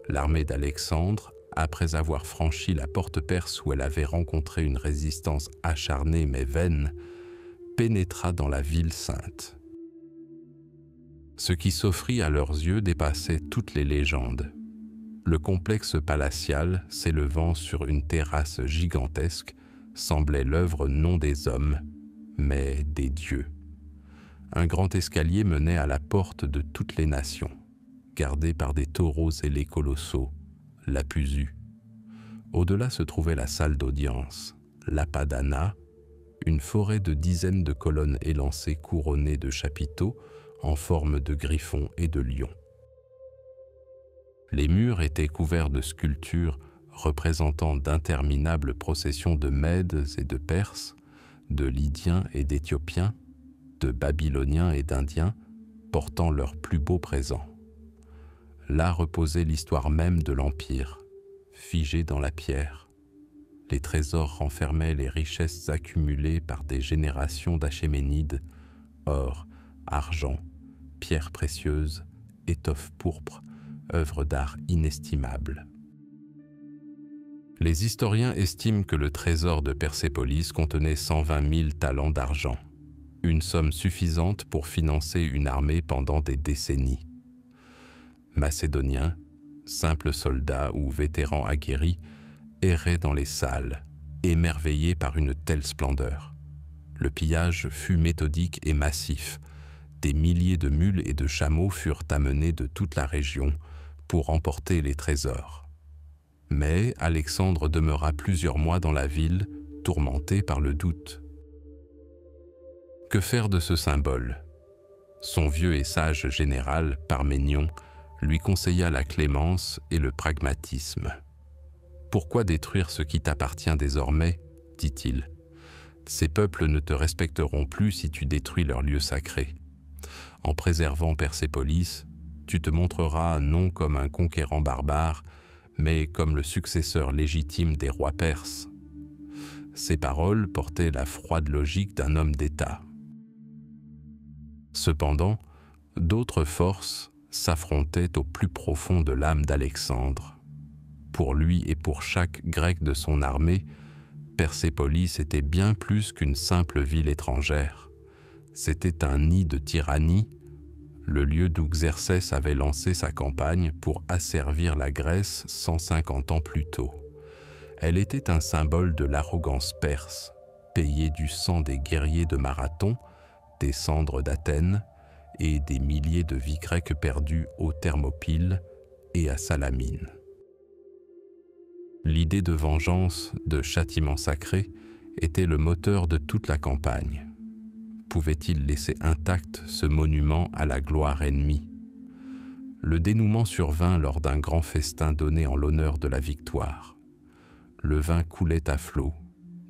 l'armée d'Alexandre, après avoir franchi la porte perse où elle avait rencontré une résistance acharnée mais vaine, pénétra dans la ville sainte. Ce qui s'offrit à leurs yeux dépassait toutes les légendes. Le complexe palatial, s'élevant sur une terrasse gigantesque, semblait l'œuvre non des hommes, mais des dieux. Un grand escalier menait à la porte de toutes les nations, gardée par des taureaux ailés colossaux, l'Apuzu. Au-delà se trouvait la salle d'audience, l'Apadana, une forêt de dizaines de colonnes élancées couronnées de chapiteaux en forme de griffons et de lions. Les murs étaient couverts de sculptures représentant d'interminables processions de Mèdes et de Perses, de Lydiens et d'Éthiopiens, de Babyloniens et d'Indiens, portant leurs plus beaux présents. Là reposait l'histoire même de l'Empire, figée dans la pierre. Les trésors renfermaient les richesses accumulées par des générations d'Achéménides, or, argent, pierres précieuses, étoffes pourpres, œuvres d'art inestimables. Les historiens estiment que le trésor de Persépolis contenait 120 000 talents d'argent, une somme suffisante pour financer une armée pendant des décennies. Macédoniens, simples soldats ou vétérans aguerris, erraient dans les salles, émerveillés par une telle splendeur. Le pillage fut méthodique et massif. Des milliers de mules et de chameaux furent amenés de toute la région pour emporter les trésors. Mais Alexandre demeura plusieurs mois dans la ville, tourmenté par le doute. Que faire de ce symbole? Son vieux et sage général, Parménion, lui conseilla la clémence et le pragmatisme. « Pourquoi détruire ce qui t'appartient désormais ?» dit-il. « Ces peuples ne te respecteront plus si tu détruis leurs lieux sacrés. En préservant Persépolis, tu te montreras non comme un conquérant barbare, mais comme le successeur légitime des rois perses. » Ces paroles portaient la froide logique d'un homme d'État. Cependant, d'autres forces s'affrontaient au plus profond de l'âme d'Alexandre. Pour lui et pour chaque Grec de son armée, Persépolis était bien plus qu'une simple ville étrangère. C'était un nid de tyrannie, le lieu d'où Xerxès avait lancé sa campagne pour asservir la Grèce 150 ans plus tôt. Elle était un symbole de l'arrogance perse, payée du sang des guerriers de Marathon, des cendres d'Athènes et des milliers de vies grecques perdues aux Thermopyles et à Salamine. L'idée de vengeance, de châtiment sacré, était le moteur de toute la campagne. Pouvait-il laisser intact ce monument à la gloire ennemie? Le dénouement survint lors d'un grand festin donné en l'honneur de la victoire. Le vin coulait à flots,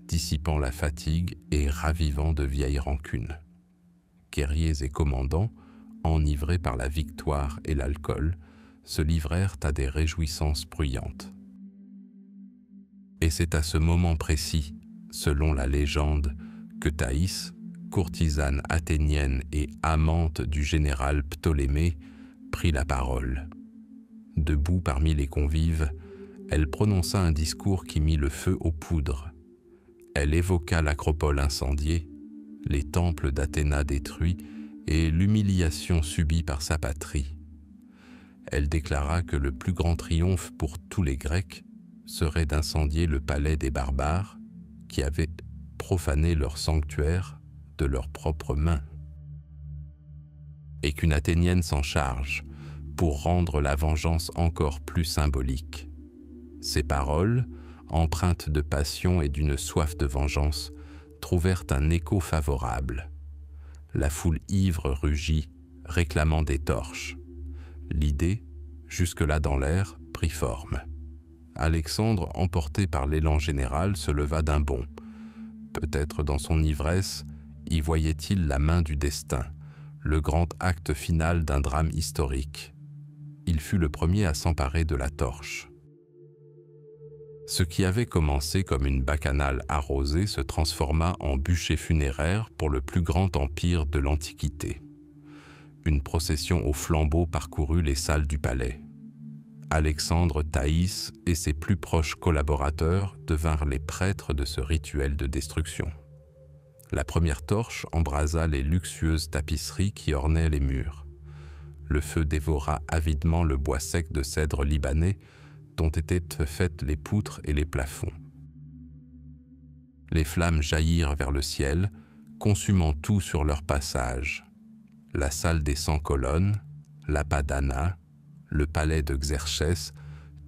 dissipant la fatigue et ravivant de vieilles rancunes. Guerriers et commandants, enivrés par la victoire et l'alcool, se livrèrent à des réjouissances bruyantes. Et c'est à ce moment précis, selon la légende, que Thaïs, courtisane athénienne et amante du général Ptolémée, prit la parole. Debout parmi les convives, elle prononça un discours qui mit le feu aux poudres. Elle évoqua l'acropole incendiée, les temples d'Athéna détruits et l'humiliation subie par sa patrie. Elle déclara que le plus grand triomphe pour tous les Grecs serait d'incendier le palais des barbares qui avaient profané leur sanctuaire de leurs propres mains, et qu'une Athénienne s'en charge pour rendre la vengeance encore plus symbolique. Ces paroles, empreintes de passion et d'une soif de vengeance, trouvèrent un écho favorable. La foule ivre rugit, réclamant des torches. L'idée, jusque-là dans l'air, prit forme. Alexandre, emporté par l'élan général, se leva d'un bond. Peut-être dans son ivresse, y voyait-il la main du destin, le grand acte final d'un drame historique. Il fut le premier à s'emparer de la torche. Ce qui avait commencé comme une bacchanale arrosée se transforma en bûcher funéraire pour le plus grand empire de l'Antiquité. Une procession aux flambeaux parcourut les salles du palais. Alexandre, Thaïs et ses plus proches collaborateurs devinrent les prêtres de ce rituel de destruction. La première torche embrasa les luxueuses tapisseries qui ornaient les murs. Le feu dévora avidement le bois sec de cèdre libanais dont étaient faites les poutres et les plafonds. Les flammes jaillirent vers le ciel, consumant tout sur leur passage. La salle des 100 colonnes, l'Apadana, le palais de Xerxès,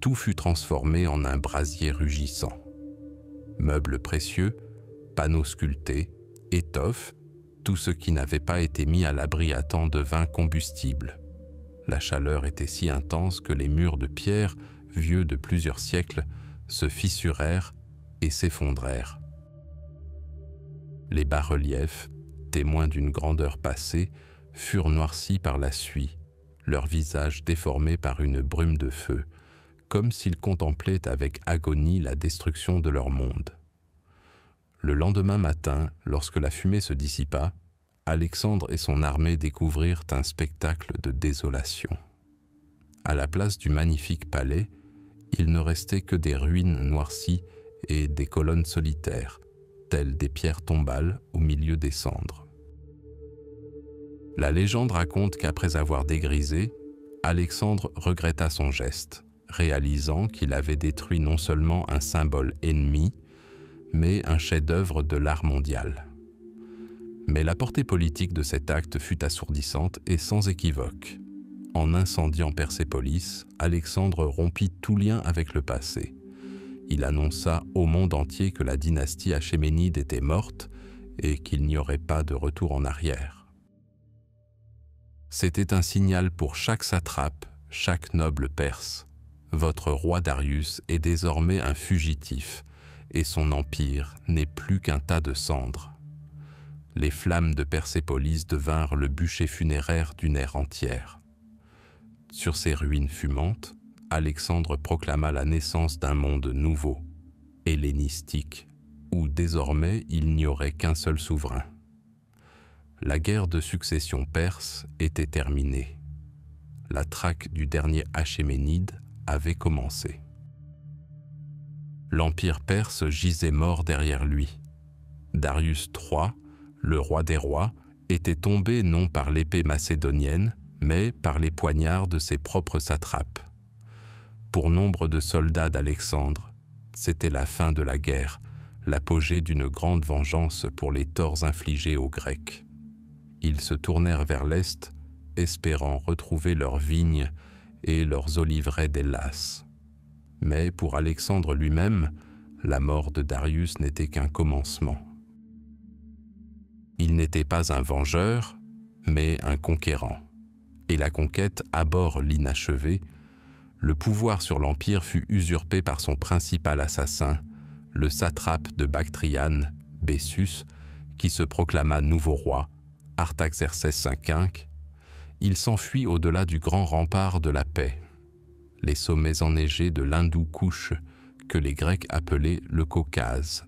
tout fut transformé en un brasier rugissant. Meubles précieux, panneaux sculptés, étoffes, tout ce qui n'avait pas été mis à l'abri à temps devint combustible. La chaleur était si intense que les murs de pierre, vieux de plusieurs siècles, se fissurèrent et s'effondrèrent. Les bas-reliefs, témoins d'une grandeur passée, furent noircis par la suie, leurs visages déformés par une brume de feu, comme s'ils contemplaient avec agonie la destruction de leur monde. Le lendemain matin, lorsque la fumée se dissipa, Alexandre et son armée découvrirent un spectacle de désolation. À la place du magnifique palais, il ne restait que des ruines noircies et des colonnes solitaires, telles des pierres tombales au milieu des cendres. La légende raconte qu'après avoir dégrisé, Alexandre regretta son geste, réalisant qu'il avait détruit non seulement un symbole ennemi, mais un chef-d'œuvre de l'art mondial. Mais la portée politique de cet acte fut assourdissante et sans équivoque. En incendiant Persépolis, Alexandre rompit tout lien avec le passé. Il annonça au monde entier que la dynastie achéménide était morte et qu'il n'y aurait pas de retour en arrière. C'était un signal pour chaque satrape, chaque noble perse. Votre roi Darius est désormais un fugitif, et son empire n'est plus qu'un tas de cendres. Les flammes de Persépolis devinrent le bûcher funéraire d'une ère entière. Sur ces ruines fumantes, Alexandre proclama la naissance d'un monde nouveau, hellénistique, où désormais il n'y aurait qu'un seul souverain. La guerre de succession perse était terminée. La traque du dernier Achéménide avait commencé. L'empire perse gisait mort derrière lui. Darius III, le roi des rois, était tombé non par l'épée macédonienne, mais par les poignards de ses propres satrapes. Pour nombre de soldats d'Alexandre, c'était la fin de la guerre, l'apogée d'une grande vengeance pour les torts infligés aux Grecs. Ils se tournèrent vers l'Est, espérant retrouver leurs vignes et leurs oliveraies d'Hellas. Mais pour Alexandre lui-même, la mort de Darius n'était qu'un commencement. Il n'était pas un vengeur, mais un conquérant. Et la conquête abhorre l'inachevé. Le pouvoir sur l'empire fut usurpé par son principal assassin, le satrape de Bactriane, Bessus, qui se proclama nouveau roi, Artaxerxès V. Il s'enfuit au-delà du grand rempart de la paix, les sommets enneigés de l'Hindou-Kouch, que les Grecs appelaient le Caucase.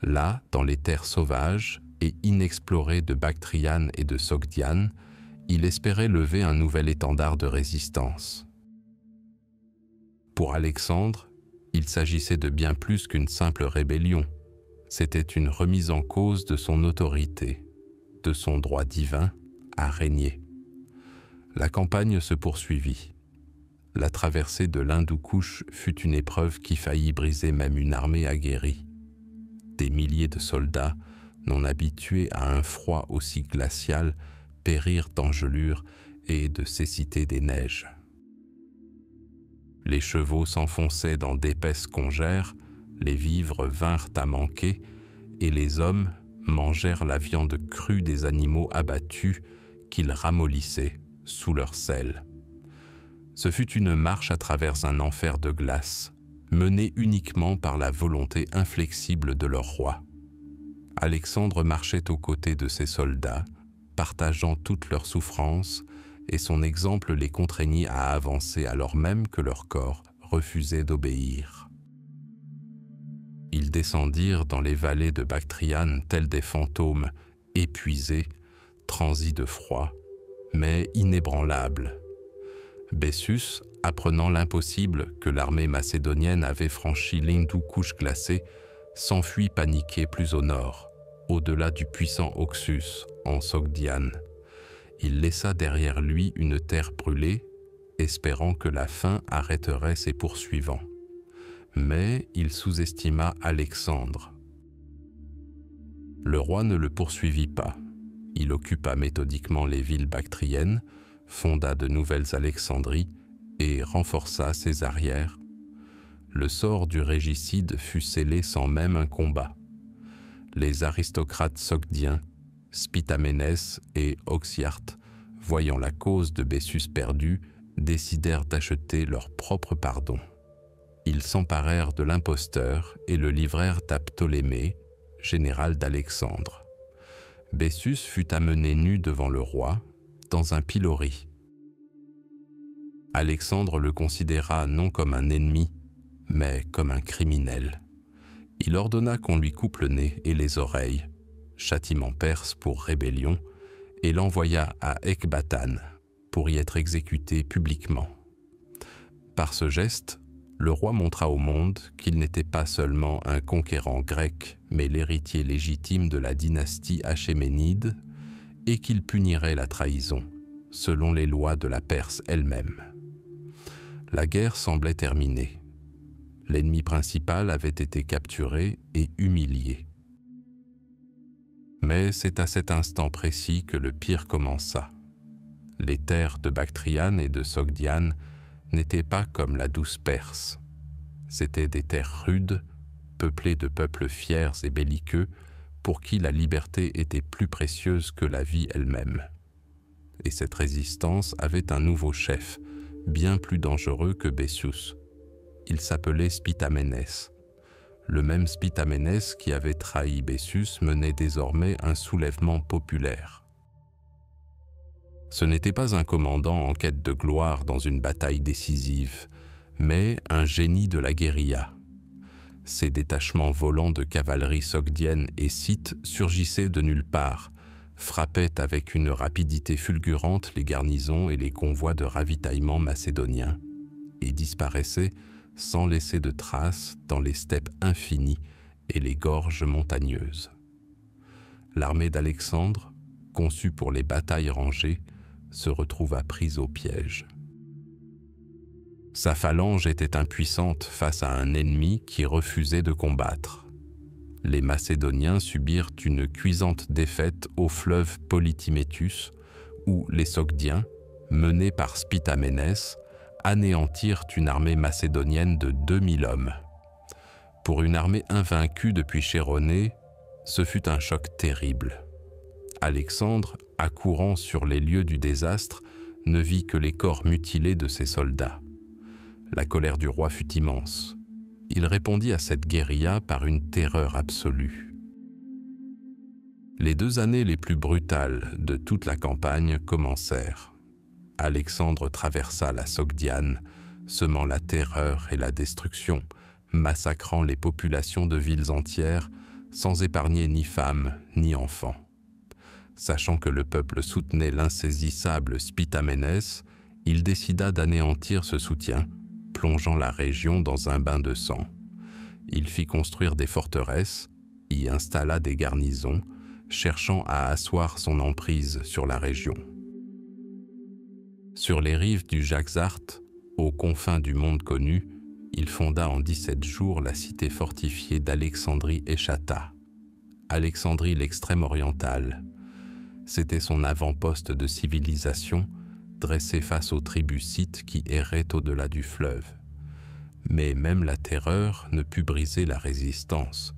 Là, dans les terres sauvages et inexplorées de Bactriane et de Sogdiane, il espérait lever un nouvel étendard de résistance. Pour Alexandre, il s'agissait de bien plus qu'une simple rébellion. C'était une remise en cause de son autorité, de son droit divin à régner. La campagne se poursuivit. La traversée de l'Hindou-Kouch fut une épreuve qui faillit briser même une armée aguerrie. Des milliers de soldats, non habitués à un froid aussi glacial, périrent d'engelure et de cécité des neiges. Les chevaux s'enfonçaient dans d'épaisses congères, les vivres vinrent à manquer, et les hommes mangèrent la viande crue des animaux abattus qu'ils ramollissaient sous leur selle. Ce fut une marche à travers un enfer de glace, menée uniquement par la volonté inflexible de leur roi. Alexandre marchait aux côtés de ses soldats, partageant toutes leurs souffrances, et son exemple les contraignit à avancer alors même que leur corps refusait d'obéir. Ils descendirent dans les vallées de Bactriane tels des fantômes, épuisés, transis de froid, mais inébranlables. Bessus, apprenant l'impossible que l'armée macédonienne avait franchi l'Hindou-Kouch glacé, s'enfuit paniqué plus au nord, au-delà du puissant Oxus, en Sogdiane. Il laissa derrière lui une terre brûlée, espérant que la faim arrêterait ses poursuivants. Mais il sous-estima Alexandre. Le roi ne le poursuivit pas. Il occupa méthodiquement les villes bactriennes, fonda de nouvelles Alexandries et renforça ses arrières. Le sort du régicide fut scellé sans même un combat. Les aristocrates sogdiens, Spitamenès et Oxyarthe, voyant la cause de Bessus perdue, décidèrent d'acheter leur propre pardon. Ils s'emparèrent de l'imposteur et le livrèrent à Ptolémée, général d'Alexandre. Bessus fut amené nu devant le roi, dans un pilori. Alexandre le considéra non comme un ennemi, mais comme un criminel. Il ordonna qu'on lui coupe le nez et les oreilles, châtiment perse pour rébellion, et l'envoya à Ecbatane pour y être exécuté publiquement. Par ce geste, le roi montra au monde qu'il n'était pas seulement un conquérant grec, mais l'héritier légitime de la dynastie achéménide, et qu'il punirait la trahison, selon les lois de la Perse elle-même. La guerre semblait terminée. L'ennemi principal avait été capturé et humilié. Mais c'est à cet instant précis que le pire commença. Les terres de Bactriane et de Sogdiane n'étaient pas comme la douce Perse. C'étaient des terres rudes, peuplées de peuples fiers et belliqueux, pour qui la liberté était plus précieuse que la vie elle-même. Et cette résistance avait un nouveau chef, bien plus dangereux que Bessus. Il s'appelait Spitamenès. Le même Spitamenès qui avait trahi Bessus menait désormais un soulèvement populaire. Ce n'était pas un commandant en quête de gloire dans une bataille décisive, mais un génie de la guérilla. Ces détachements volants de cavalerie sogdienne et scythe surgissaient de nulle part, frappaient avec une rapidité fulgurante les garnisons et les convois de ravitaillement macédoniens, et disparaissaient sans laisser de traces dans les steppes infinies et les gorges montagneuses. L'armée d'Alexandre, conçue pour les batailles rangées, se retrouva prise au piège. Sa phalange était impuissante face à un ennemi qui refusait de combattre. Les Macédoniens subirent une cuisante défaite au fleuve Polytimétus, où les Sogdiens, menés par Spitamenès, anéantirent une armée macédonienne de 2000 hommes. Pour une armée invaincue depuis Chéronée, ce fut un choc terrible. Alexandre, accourant sur les lieux du désastre, ne vit que les corps mutilés de ses soldats. La colère du roi fut immense. Il répondit à cette guérilla par une terreur absolue. Les 2 années les plus brutales de toute la campagne commencèrent. Alexandre traversa la Sogdiane, semant la terreur et la destruction, massacrant les populations de villes entières, sans épargner ni femmes ni enfants. Sachant que le peuple soutenait l'insaisissable Spitamenès, il décida d'anéantir ce soutien, plongeant la région dans un bain de sang. Il fit construire des forteresses, y installa des garnisons, cherchant à asseoir son emprise sur la région. Sur les rives du Jaxarthe, aux confins du monde connu, il fonda en 17 jours la cité fortifiée d'Alexandrie Échata. Alexandrie l'extrême orientale. C'était son avant-poste de civilisation, dressé face aux tribus scythes qui erraient au-delà du fleuve. Mais même la terreur ne put briser la résistance.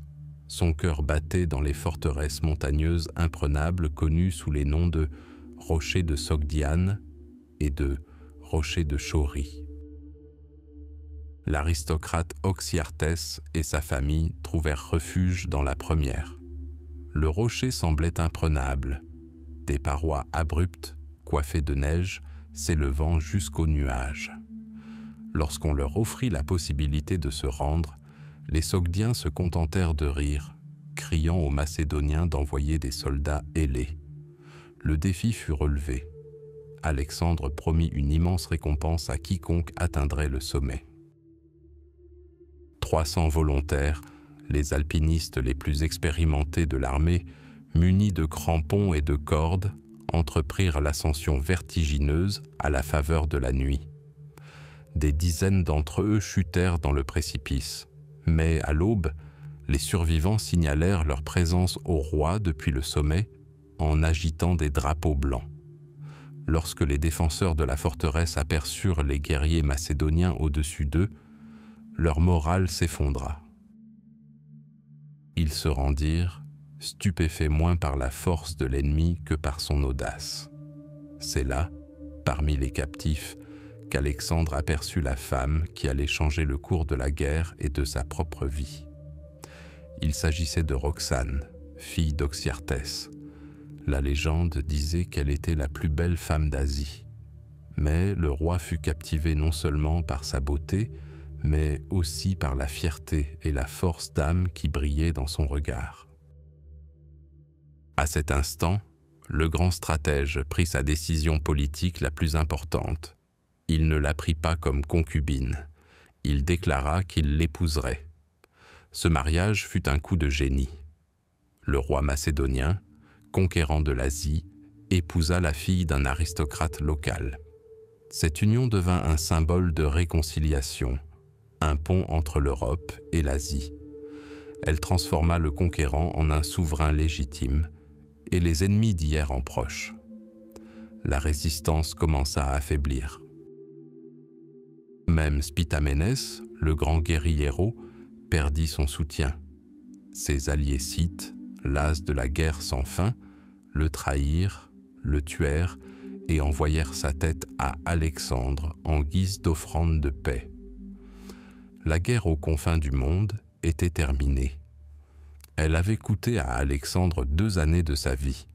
Son cœur battait dans les forteresses montagneuses imprenables connues sous les noms de rochers de Sogdiane et de rochers de Chaurie. L'aristocrate Oxyartès et sa famille trouvèrent refuge dans la première. Le rocher semblait imprenable, des parois abruptes, coiffées de neige, s'élevant jusqu'aux nuages. Lorsqu'on leur offrit la possibilité de se rendre, les Sogdiens se contentèrent de rire, criant aux Macédoniens d'envoyer des soldats ailés. Le défi fut relevé. Alexandre promit une immense récompense à quiconque atteindrait le sommet. 300 volontaires, les alpinistes les plus expérimentés de l'armée, munis de crampons et de cordes, entreprirent l'ascension vertigineuse à la faveur de la nuit. Des dizaines d'entre eux chutèrent dans le précipice, mais à l'aube, les survivants signalèrent leur présence au roi depuis le sommet en agitant des drapeaux blancs. Lorsque les défenseurs de la forteresse aperçurent les guerriers macédoniens au-dessus d'eux, leur morale s'effondra. Ils se rendirent, stupéfaits moins par la force de l'ennemi que par son audace. C'est là, parmi les captifs, qu'Alexandre aperçut la femme qui allait changer le cours de la guerre et de sa propre vie. Il s'agissait de Roxane, fille d'Oxyartès. La légende disait qu'elle était la plus belle femme d'Asie. Mais le roi fut captivé non seulement par sa beauté, mais aussi par la fierté et la force d'âme qui brillaient dans son regard. À cet instant, le grand stratège prit sa décision politique la plus importante. Il ne la prit pas comme concubine. Il déclara qu'il l'épouserait. Ce mariage fut un coup de génie. Le roi macédonien, conquérant de l'Asie, épousa la fille d'un aristocrate local. Cette union devint un symbole de réconciliation, un pont entre l'Europe et l'Asie. Elle transforma le conquérant en un souverain légitime et les ennemis d'hier en proches. La résistance commença à affaiblir. Même Spitamenès, le grand guérillero, perdit son soutien. Ses alliés scythes, las de la guerre sans fin, le trahirent, le tuèrent et envoyèrent sa tête à Alexandre en guise d'offrande de paix. La guerre aux confins du monde était terminée. Elle avait coûté à Alexandre 2 années de sa vie,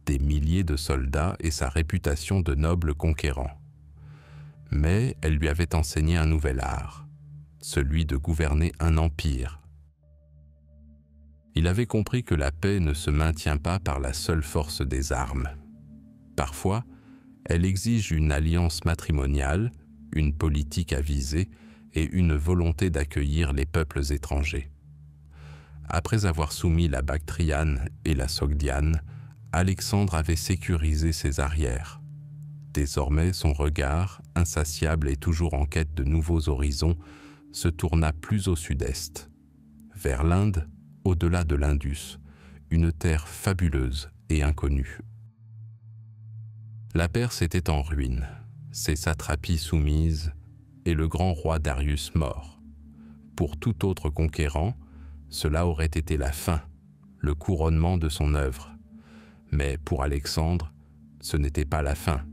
des milliers de soldats et sa réputation de noble conquérant. Mais elle lui avait enseigné un nouvel art, celui de gouverner un empire. Il avait compris que la paix ne se maintient pas par la seule force des armes. Parfois, elle exige une alliance matrimoniale, une politique avisée et une volonté d'accueillir les peuples étrangers. Après avoir soumis la Bactriane et la Sogdiane, Alexandre avait sécurisé ses arrières. Désormais, son regard, insatiable et toujours en quête de nouveaux horizons, se tourna plus au sud-est, vers l'Inde, au-delà de l'Indus, une terre fabuleuse et inconnue. La Perse était en ruine, ses satrapies soumises et le grand roi Darius mort. Pour tout autre conquérant, cela aurait été la fin, le couronnement de son œuvre. Mais pour Alexandre, ce n'était pas la fin,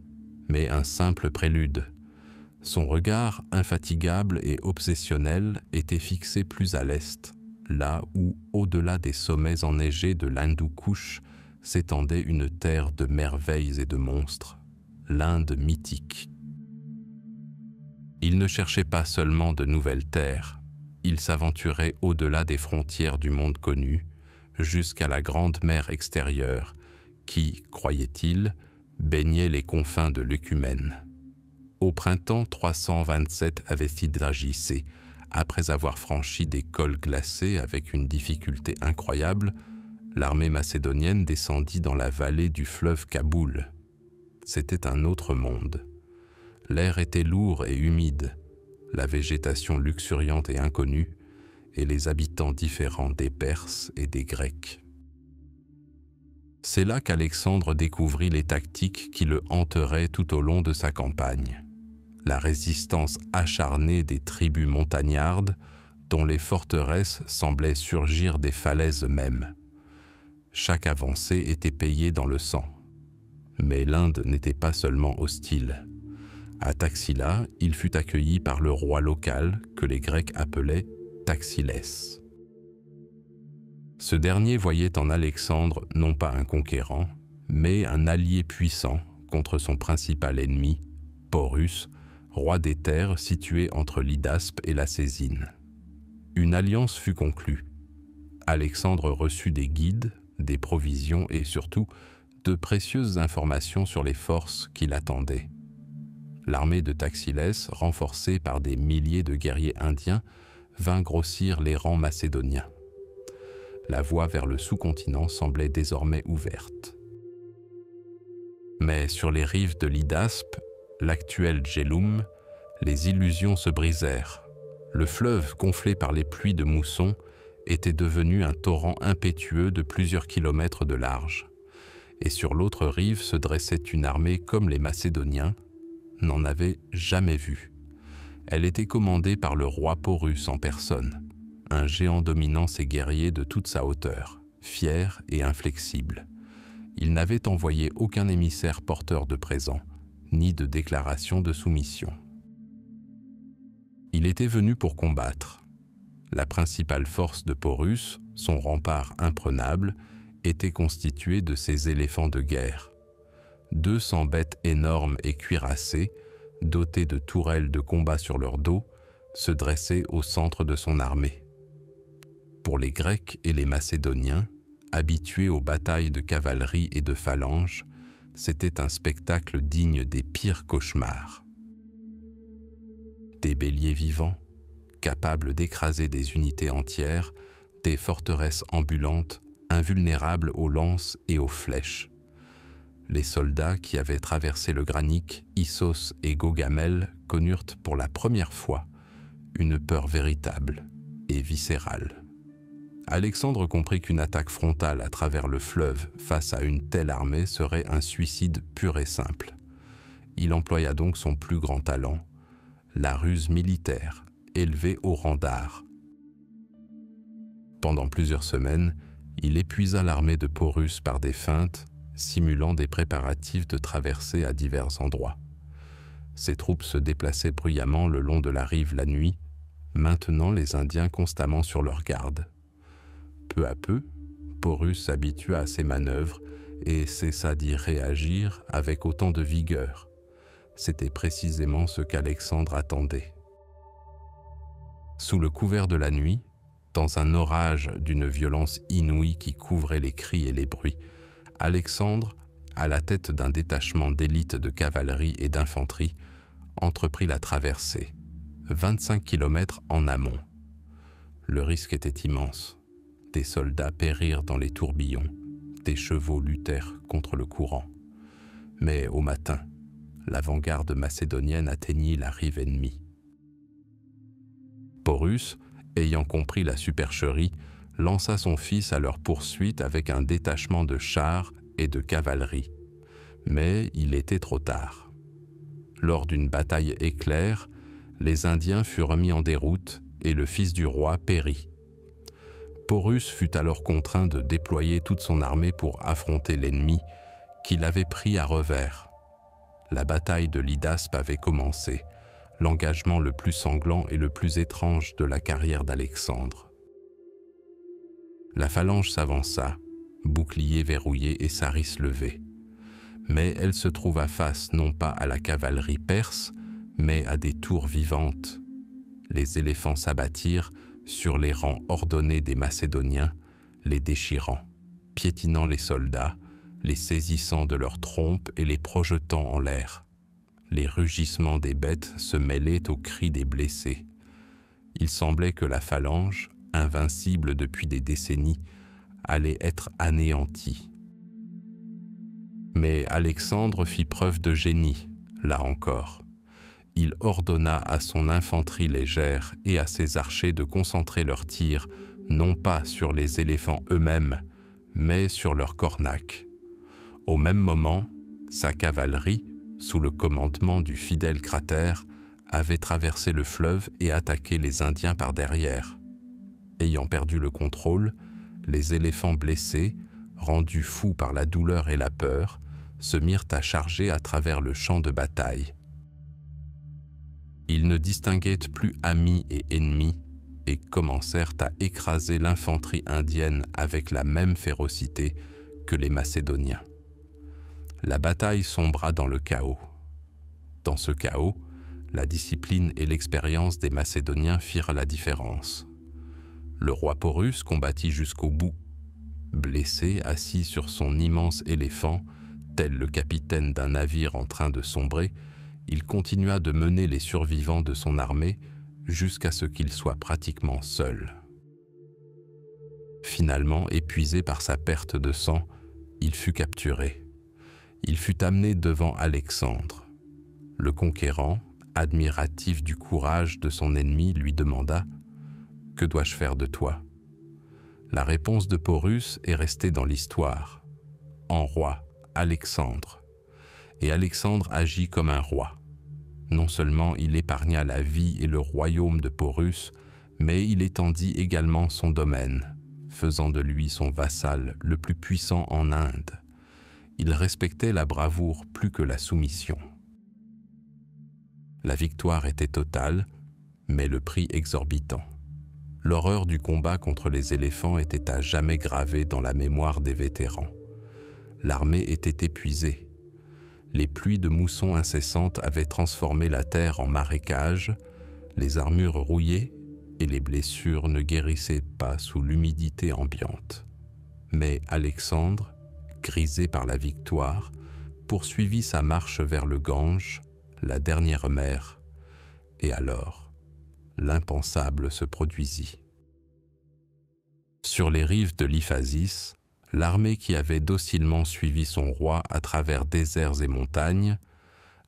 mais un simple prélude. Son regard infatigable et obsessionnel était fixé plus à l'est, là où, au-delà des sommets enneigés de l'Hindou-Kouch, s'étendait une terre de merveilles et de monstres, l'Inde mythique. Il ne cherchait pas seulement de nouvelles terres, il s'aventurait au-delà des frontières du monde connu, jusqu'à la grande mer extérieure, qui, croyait-il, baignait les confins de l'Œcumène. Au printemps 327 avait-il agissé, après avoir franchi des cols glacés avec une difficulté incroyable, l'armée macédonienne descendit dans la vallée du fleuve Kaboul. C'était un autre monde. L'air était lourd et humide, la végétation luxuriante et inconnue, et les habitants différents des Perses et des Grecs. C'est là qu'Alexandre découvrit les tactiques qui le hanteraient tout au long de sa campagne. La résistance acharnée des tribus montagnardes, dont les forteresses semblaient surgir des falaises mêmes. Chaque avancée était payée dans le sang. Mais l'Inde n'était pas seulement hostile. À Taxila, il fut accueilli par le roi local que les Grecs appelaient Taxilès. Ce dernier voyait en Alexandre non pas un conquérant, mais un allié puissant contre son principal ennemi, Porus, roi des terres situé entre l'Hydaspe et la Césine. Une alliance fut conclue. Alexandre reçut des guides, des provisions et surtout de précieuses informations sur les forces qui l'attendaient. L'armée de Taxilès, renforcée par des milliers de guerriers indiens, vint grossir les rangs macédoniens. La voie vers le sous-continent semblait désormais ouverte. Mais sur les rives de l'Hydaspe, l'actuel Jhelum, les illusions se brisèrent. Le fleuve, gonflé par les pluies de mousson, était devenu un torrent impétueux de plusieurs kilomètres de large. Et sur l'autre rive se dressait une armée comme les Macédoniens n'en avaient jamais vu. Elle était commandée par le roi Porus en personne, un géant dominant ses guerriers de toute sa hauteur, fier et inflexible. Il n'avait envoyé aucun émissaire porteur de présents, ni de déclaration de soumission. Il était venu pour combattre. La principale force de Porus, son rempart imprenable, était constituée de ses éléphants de guerre. 200 bêtes énormes et cuirassées, dotées de tourelles de combat sur leur dos, se dressaient au centre de son armée. Pour les Grecs et les Macédoniens, habitués aux batailles de cavalerie et de phalanges, c'était un spectacle digne des pires cauchemars. Des béliers vivants, capables d'écraser des unités entières, des forteresses ambulantes, invulnérables aux lances et aux flèches. Les soldats qui avaient traversé le Granique, Issos et Gaugamel connurent pour la première fois une peur véritable et viscérale. Alexandre comprit qu'une attaque frontale à travers le fleuve face à une telle armée serait un suicide pur et simple. Il employa donc son plus grand talent, la ruse militaire, élevée au rang d'art. Pendant plusieurs semaines, il épuisa l'armée de Porus par des feintes, simulant des préparatifs de traversée à divers endroits. Ses troupes se déplaçaient bruyamment le long de la rive la nuit, maintenant les Indiens constamment sur leur garde. Peu à peu, Porus s'habitua à ces manœuvres et cessa d'y réagir avec autant de vigueur. C'était précisément ce qu'Alexandre attendait. Sous le couvert de la nuit, dans un orage d'une violence inouïe qui couvrait les cris et les bruits, Alexandre, à la tête d'un détachement d'élite de cavalerie et d'infanterie, entreprit la traversée, 25 kilomètres en amont. Le risque était immense. Des soldats périrent dans les tourbillons, des chevaux luttèrent contre le courant. Mais au matin, l'avant-garde macédonienne atteignit la rive ennemie. Porus, ayant compris la supercherie, lança son fils à leur poursuite avec un détachement de chars et de cavalerie. Mais il était trop tard. Lors d'une bataille éclair, les Indiens furent mis en déroute et le fils du roi périt. Porus fut alors contraint de déployer toute son armée pour affronter l'ennemi qu'il avait pris à revers. La bataille de l'Hydaspe avait commencé, l'engagement le plus sanglant et le plus étrange de la carrière d'Alexandre. La phalange s'avança, bouclier verrouillé et sarrisse levée. Mais elle se trouva face non pas à la cavalerie perse, mais à des tours vivantes. Les éléphants s'abattirent sur les rangs ordonnés des Macédoniens, les déchirant, piétinant les soldats, les saisissant de leurs trompes et les projetant en l'air. Les rugissements des bêtes se mêlaient aux cris des blessés. Il semblait que la phalange, invincible depuis des décennies, allait être anéantie. Mais Alexandre fit preuve de génie, là encore. Il ordonna à son infanterie légère et à ses archers de concentrer leurs tirs non pas sur les éléphants eux-mêmes, mais sur leurs cornacs. Au même moment, sa cavalerie, sous le commandement du fidèle Cratère, avait traversé le fleuve et attaqué les Indiens par derrière. Ayant perdu le contrôle, les éléphants blessés, rendus fous par la douleur et la peur, se mirent à charger à travers le champ de bataille. Ils ne distinguaient plus amis et ennemis et commencèrent à écraser l'infanterie indienne avec la même férocité que les Macédoniens. La bataille sombra dans le chaos. Dans ce chaos, la discipline et l'expérience des Macédoniens firent la différence. Le roi Porus combattit jusqu'au bout. Blessé, assis sur son immense éléphant, tel le capitaine d'un navire en train de sombrer, il continua de mener les survivants de son armée jusqu'à ce qu'il soit pratiquement seul. Finalement, épuisé par sa perte de sang, il fut capturé. Il fut amené devant Alexandre. Le conquérant, admiratif du courage de son ennemi, lui demanda « Que dois-je faire de toi ?» La réponse de Porus est restée dans l'histoire. En roi, Alexandre. Et Alexandre agit comme un roi. Non seulement il épargna la vie et le royaume de Porus, mais il étendit également son domaine, faisant de lui son vassal le plus puissant en Inde. Il respectait la bravoure plus que la soumission. La victoire était totale, mais le prix exorbitant. L'horreur du combat contre les éléphants était à jamais gravée dans la mémoire des vétérans. L'armée était épuisée. Les pluies de mousson incessantes avaient transformé la terre en marécage, les armures rouillées et les blessures ne guérissaient pas sous l'humidité ambiante. Mais Alexandre, grisé par la victoire, poursuivit sa marche vers le Gange, la dernière mer, et alors, l'impensable se produisit. Sur les rives de l'Iphasis, l'armée qui avait docilement suivi son roi à travers déserts et montagnes,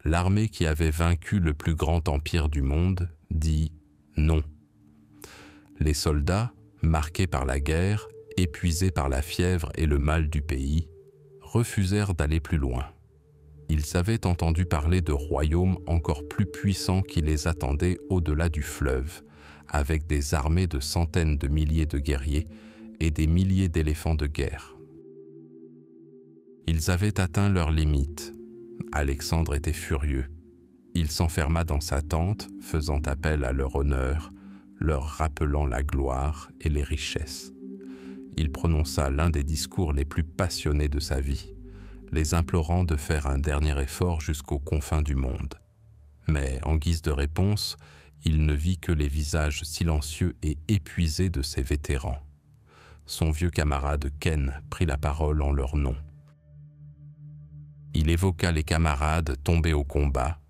l'armée qui avait vaincu le plus grand empire du monde, dit non. Les soldats, marqués par la guerre, épuisés par la fièvre et le mal du pays, refusèrent d'aller plus loin. Ils avaient entendu parler de royaumes encore plus puissants qui les attendaient au-delà du fleuve, avec des armées de centaines de milliers de guerriers et des milliers d'éléphants de guerre. Ils avaient atteint leurs limites. Alexandre était furieux. Il s'enferma dans sa tente, faisant appel à leur honneur, leur rappelant la gloire et les richesses. Il prononça l'un des discours les plus passionnés de sa vie, les implorant de faire un dernier effort jusqu'aux confins du monde. Mais en guise de réponse, il ne vit que les visages silencieux et épuisés de ses vétérans. Son vieux camarade Ken prit la parole en leur nom. Il évoqua les camarades tombés au combat,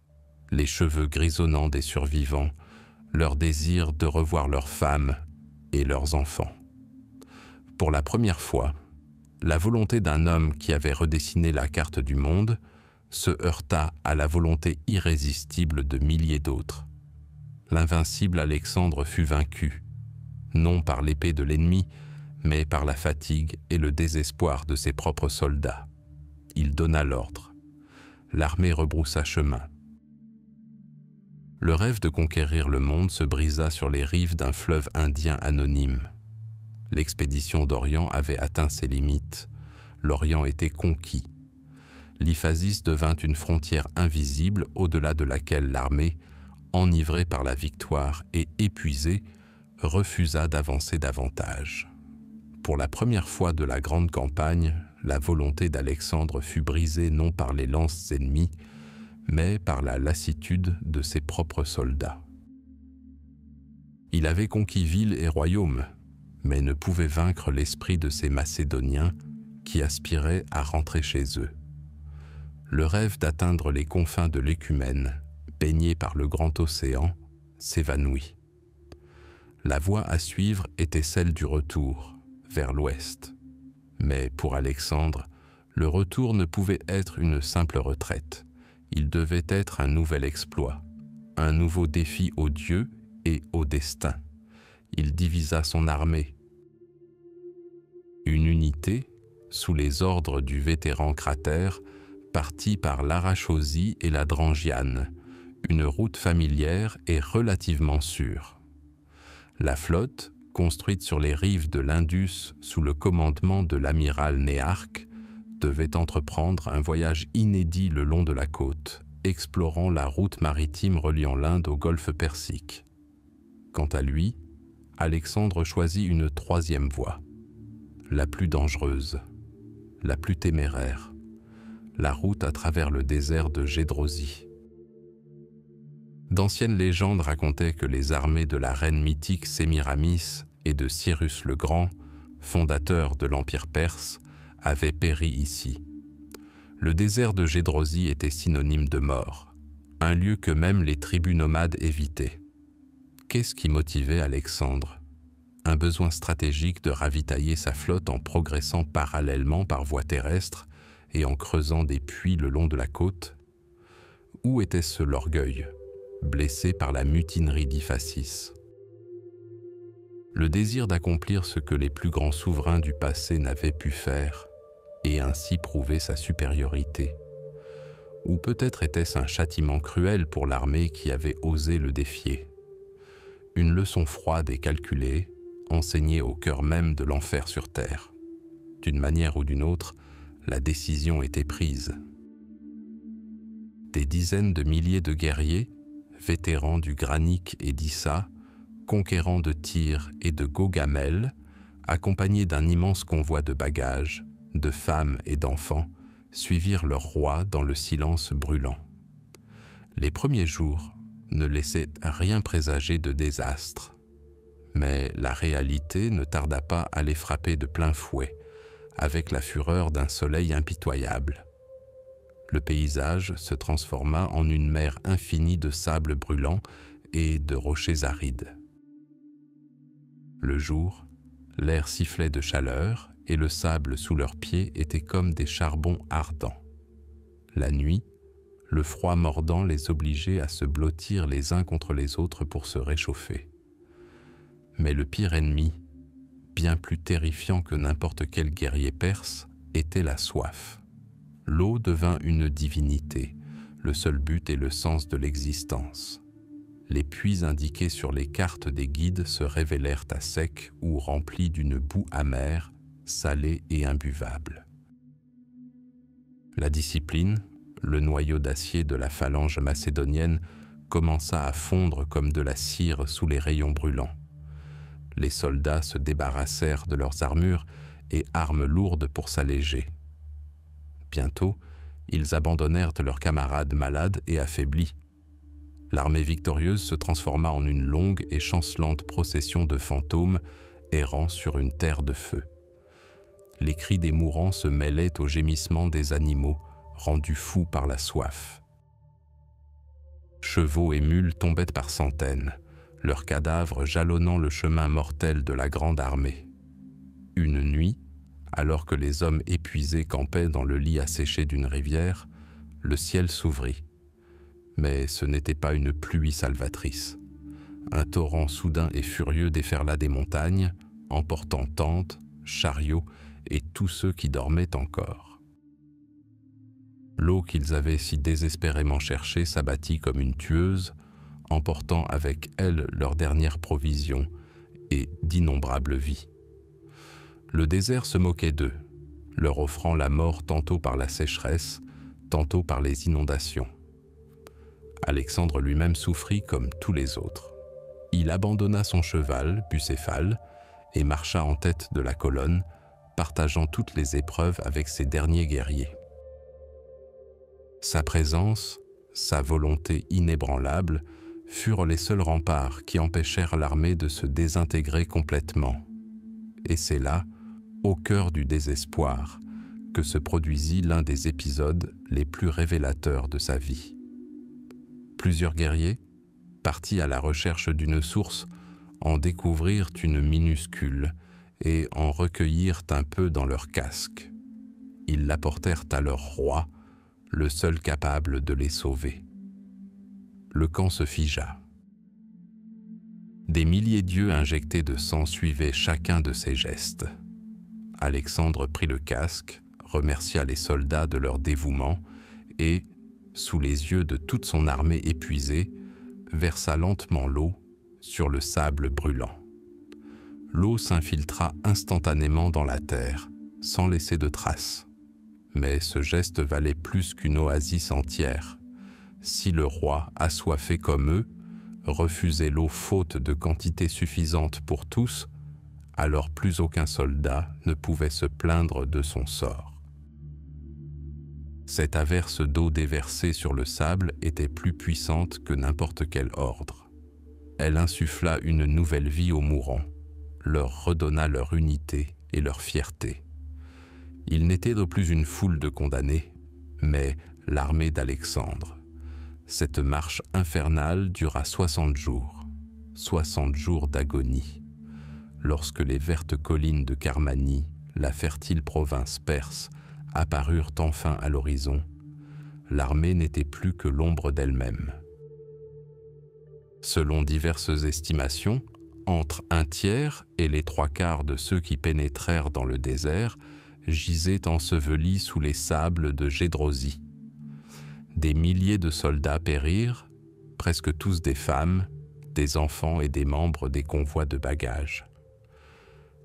les cheveux grisonnants des survivants, leur désir de revoir leurs femmes et leurs enfants. Pour la première fois, la volonté d'un homme qui avait redessiné la carte du monde se heurta à la volonté irrésistible de milliers d'autres. L'invincible Alexandre fut vaincu, non par l'épée de l'ennemi, mais par la fatigue et le désespoir de ses propres soldats. Il donna l'ordre. L'armée rebroussa chemin. Le rêve de conquérir le monde se brisa sur les rives d'un fleuve indien anonyme. L'expédition d'Orient avait atteint ses limites. L'Orient était conquis. L'Iphasis devint une frontière invisible au-delà de laquelle l'armée, enivrée par la victoire et épuisée, refusa d'avancer davantage. Pour la première fois de la grande campagne, la volonté d'Alexandre fut brisée non par les lances ennemies, mais par la lassitude de ses propres soldats. Il avait conquis villes et royaumes, mais ne pouvait vaincre l'esprit de ces Macédoniens qui aspiraient à rentrer chez eux. Le rêve d'atteindre les confins de l'Écumène, baigné par le grand océan, s'évanouit. La voie à suivre était celle du retour, vers l'ouest. Mais pour Alexandre, le retour ne pouvait être une simple retraite. Il devait être un nouvel exploit, un nouveau défi aux dieux et au destin. Il divisa son armée. Une unité, sous les ordres du vétéran Cratère, partit par l'Arachosie et la Drangiane, une route familière et relativement sûre. La flotte, construite sur les rives de l'Indus sous le commandement de l'amiral Néarque, devait entreprendre un voyage inédit le long de la côte, explorant la route maritime reliant l'Inde au golfe Persique. Quant à lui, Alexandre choisit une troisième voie, la plus dangereuse, la plus téméraire, la route à travers le désert de Gédrosie. D'anciennes légendes racontaient que les armées de la reine mythique Sémiramis et de Cyrus le Grand, fondateur de l'Empire perse, avaient péri ici. Le désert de Gédrosie était synonyme de mort, un lieu que même les tribus nomades évitaient. Qu'est-ce qui motivait Alexandre? Un besoin stratégique de ravitailler sa flotte en progressant parallèlement par voie terrestre et en creusant des puits le long de la côte? Où était-ce l'orgueil, blessé par la mutinerie d'Iphasis? Le désir d'accomplir ce que les plus grands souverains du passé n'avaient pu faire, et ainsi prouver sa supériorité? Ou peut-être était-ce un châtiment cruel pour l'armée qui avait osé le défier? Une leçon froide et calculée, enseignée au cœur même de l'enfer sur terre. D'une manière ou d'une autre, la décision était prise. Des dizaines de milliers de guerriers, vétérans du Granique et d'Issa, conquérants de Tyr et de Gaugamel, accompagnés d'un immense convoi de bagages, de femmes et d'enfants, suivirent leur roi dans le silence brûlant. Les premiers jours ne laissaient rien présager de désastre, mais la réalité ne tarda pas à les frapper de plein fouet, avec la fureur d'un soleil impitoyable. Le paysage se transforma en une mer infinie de sable brûlant et de rochers arides. Le jour, l'air sifflait de chaleur et le sable sous leurs pieds était comme des charbons ardents. La nuit, le froid mordant les obligeait à se blottir les uns contre les autres pour se réchauffer. Mais le pire ennemi, bien plus terrifiant que n'importe quel guerrier perse, était la soif. L'eau devint une divinité, le seul but et le sens de l'existence. Les puits indiqués sur les cartes des guides se révélèrent à sec ou remplis d'une boue amère, salée et imbuvable. La discipline, le noyau d'acier de la phalange macédonienne, commença à fondre comme de la cire sous les rayons brûlants. Les soldats se débarrassèrent de leurs armures et armes lourdes pour s'alléger. Bientôt, ils abandonnèrent leurs camarades malades et affaiblis. L'armée victorieuse se transforma en une longue et chancelante procession de fantômes errant sur une terre de feu. Les cris des mourants se mêlaient aux gémissements des animaux, rendus fous par la soif. Chevaux et mules tombaient par centaines, leurs cadavres jalonnant le chemin mortel de la grande armée. Une nuit, alors que les hommes épuisés campaient dans le lit asséché d'une rivière, le ciel s'ouvrit. Mais ce n'était pas une pluie salvatrice. Un torrent soudain et furieux déferla des montagnes, emportant tentes, chariots et tous ceux qui dormaient encore. L'eau qu'ils avaient si désespérément cherchée s'abattit comme une tueuse, emportant avec elle leurs dernières provisions et d'innombrables vies. Le désert se moquait d'eux, leur offrant la mort tantôt par la sécheresse, tantôt par les inondations. Alexandre lui-même souffrit comme tous les autres. Il abandonna son cheval, Bucéphale, et marcha en tête de la colonne, partageant toutes les épreuves avec ses derniers guerriers. Sa présence, sa volonté inébranlable, furent les seuls remparts qui empêchèrent l'armée de se désintégrer complètement. Et c'est là, au cœur du désespoir, que se produisit l'un des épisodes les plus révélateurs de sa vie. Plusieurs guerriers, partis à la recherche d'une source, en découvrirent une minuscule et en recueillirent un peu dans leur casque. Ils l'apportèrent à leur roi, le seul capable de les sauver. Le camp se figea. Des milliers d'yeux injectés de sang suivaient chacun de ces gestes. Alexandre prit le casque, remercia les soldats de leur dévouement et, sous les yeux de toute son armée épuisée, versa lentement l'eau sur le sable brûlant. L'eau s'infiltra instantanément dans la terre, sans laisser de traces. Mais ce geste valait plus qu'une oasis entière. Si le roi, assoiffé comme eux, refusait l'eau faute de quantité suffisante pour tous, alors plus aucun soldat ne pouvait se plaindre de son sort. Cette averse d'eau déversée sur le sable était plus puissante que n'importe quel ordre. Elle insuffla une nouvelle vie aux mourants, leur redonna leur unité et leur fierté. Ils n'étaient plus une foule de condamnés, mais l'armée d'Alexandre. Cette marche infernale dura 60 jours d'agonie. Lorsque les vertes collines de Carmanie, la fertile province perse, apparurent enfin à l'horizon. L'armée n'était plus que l'ombre d'elle-même. Selon diverses estimations, entre un tiers et les 3/4 de ceux qui pénétrèrent dans le désert gisaient ensevelis sous les sables de Gédrosie. Des milliers de soldats périrent, presque tous des femmes, des enfants et des membres des convois de bagages.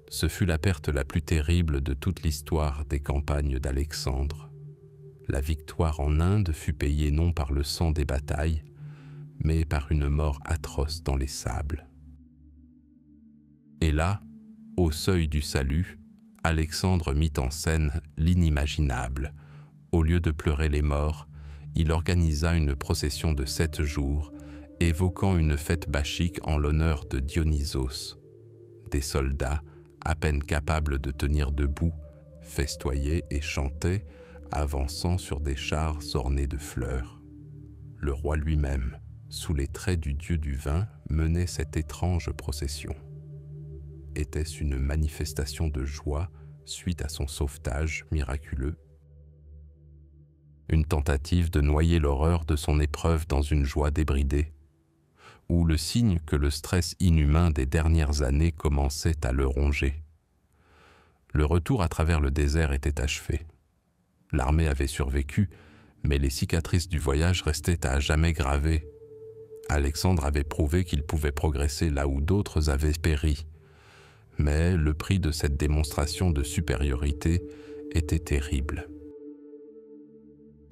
Ce fut la perte la plus terrible de toute l'histoire des campagnes d'Alexandre. La victoire en Inde fut payée non par le sang des batailles, mais par une mort atroce dans les sables. Et là, au seuil du salut, Alexandre mit en scène l'inimaginable. Au lieu de pleurer les morts, il organisa une procession de 7 jours, évoquant une fête bachique en l'honneur de Dionysos. Des soldats, à peine capables de tenir debout, festoyaient et chantaient, avançant sur des chars ornés de fleurs. Le roi lui-même, sous les traits du dieu du vin, menait cette étrange procession. Était-ce une manifestation de joie suite à son sauvetage miraculeux? Une tentative de noyer l'horreur de son épreuve dans une joie débridée? Ou le signe que le stress inhumain des dernières années commençait à le ronger? Le retour à travers le désert était achevé. L'armée avait survécu, mais les cicatrices du voyage restaient à jamais gravées. Alexandre avait prouvé qu'il pouvait progresser là où d'autres avaient péri. Mais le prix de cette démonstration de supériorité était terrible.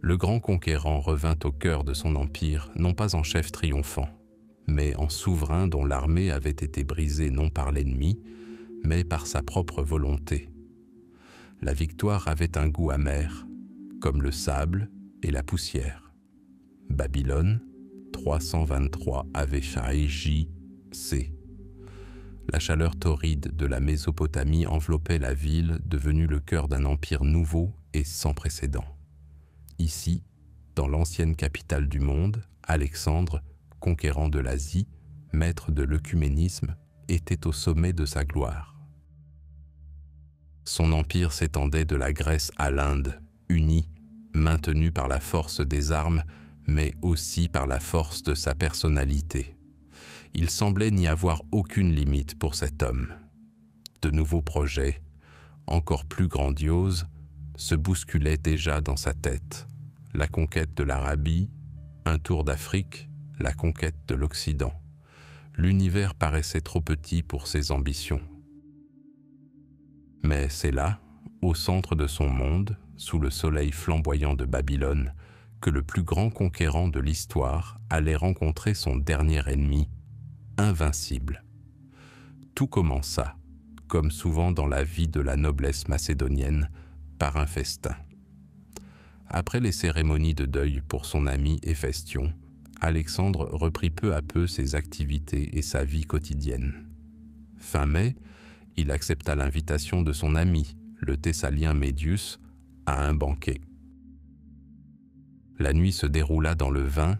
Le grand conquérant revint au cœur de son empire, non pas en chef triomphant, mais en souverain dont l'armée avait été brisée non par l'ennemi, mais par sa propre volonté. La victoire avait un goût amer, comme le sable et la poussière. Babylone, 323 Aveshai J.C. La chaleur torride de la Mésopotamie enveloppait la ville, devenue le cœur d'un empire nouveau et sans précédent. Ici, dans l'ancienne capitale du monde, Alexandre, conquérant de l'Asie, maître de l'œcuménisme, était au sommet de sa gloire. Son empire s'étendait de la Grèce à l'Inde, uni, maintenu par la force des armes, mais aussi par la force de sa personnalité. Il semblait n'y avoir aucune limite pour cet homme. De nouveaux projets, encore plus grandioses, se bousculaient déjà dans sa tête. La conquête de l'Arabie, un tour d'Afrique, la conquête de l'Occident. L'univers paraissait trop petit pour ses ambitions. Mais c'est là, au centre de son monde, sous le soleil flamboyant de Babylone, que le plus grand conquérant de l'histoire allait rencontrer son dernier ennemi, invincible. Tout commença, comme souvent dans la vie de la noblesse macédonienne, par un festin. Après les cérémonies de deuil pour son ami Héphaestion, Alexandre reprit peu à peu ses activités et sa vie quotidienne. Fin mai, il accepta l'invitation de son ami, le Thessalien Médius, à un banquet. La nuit se déroula dans le vin,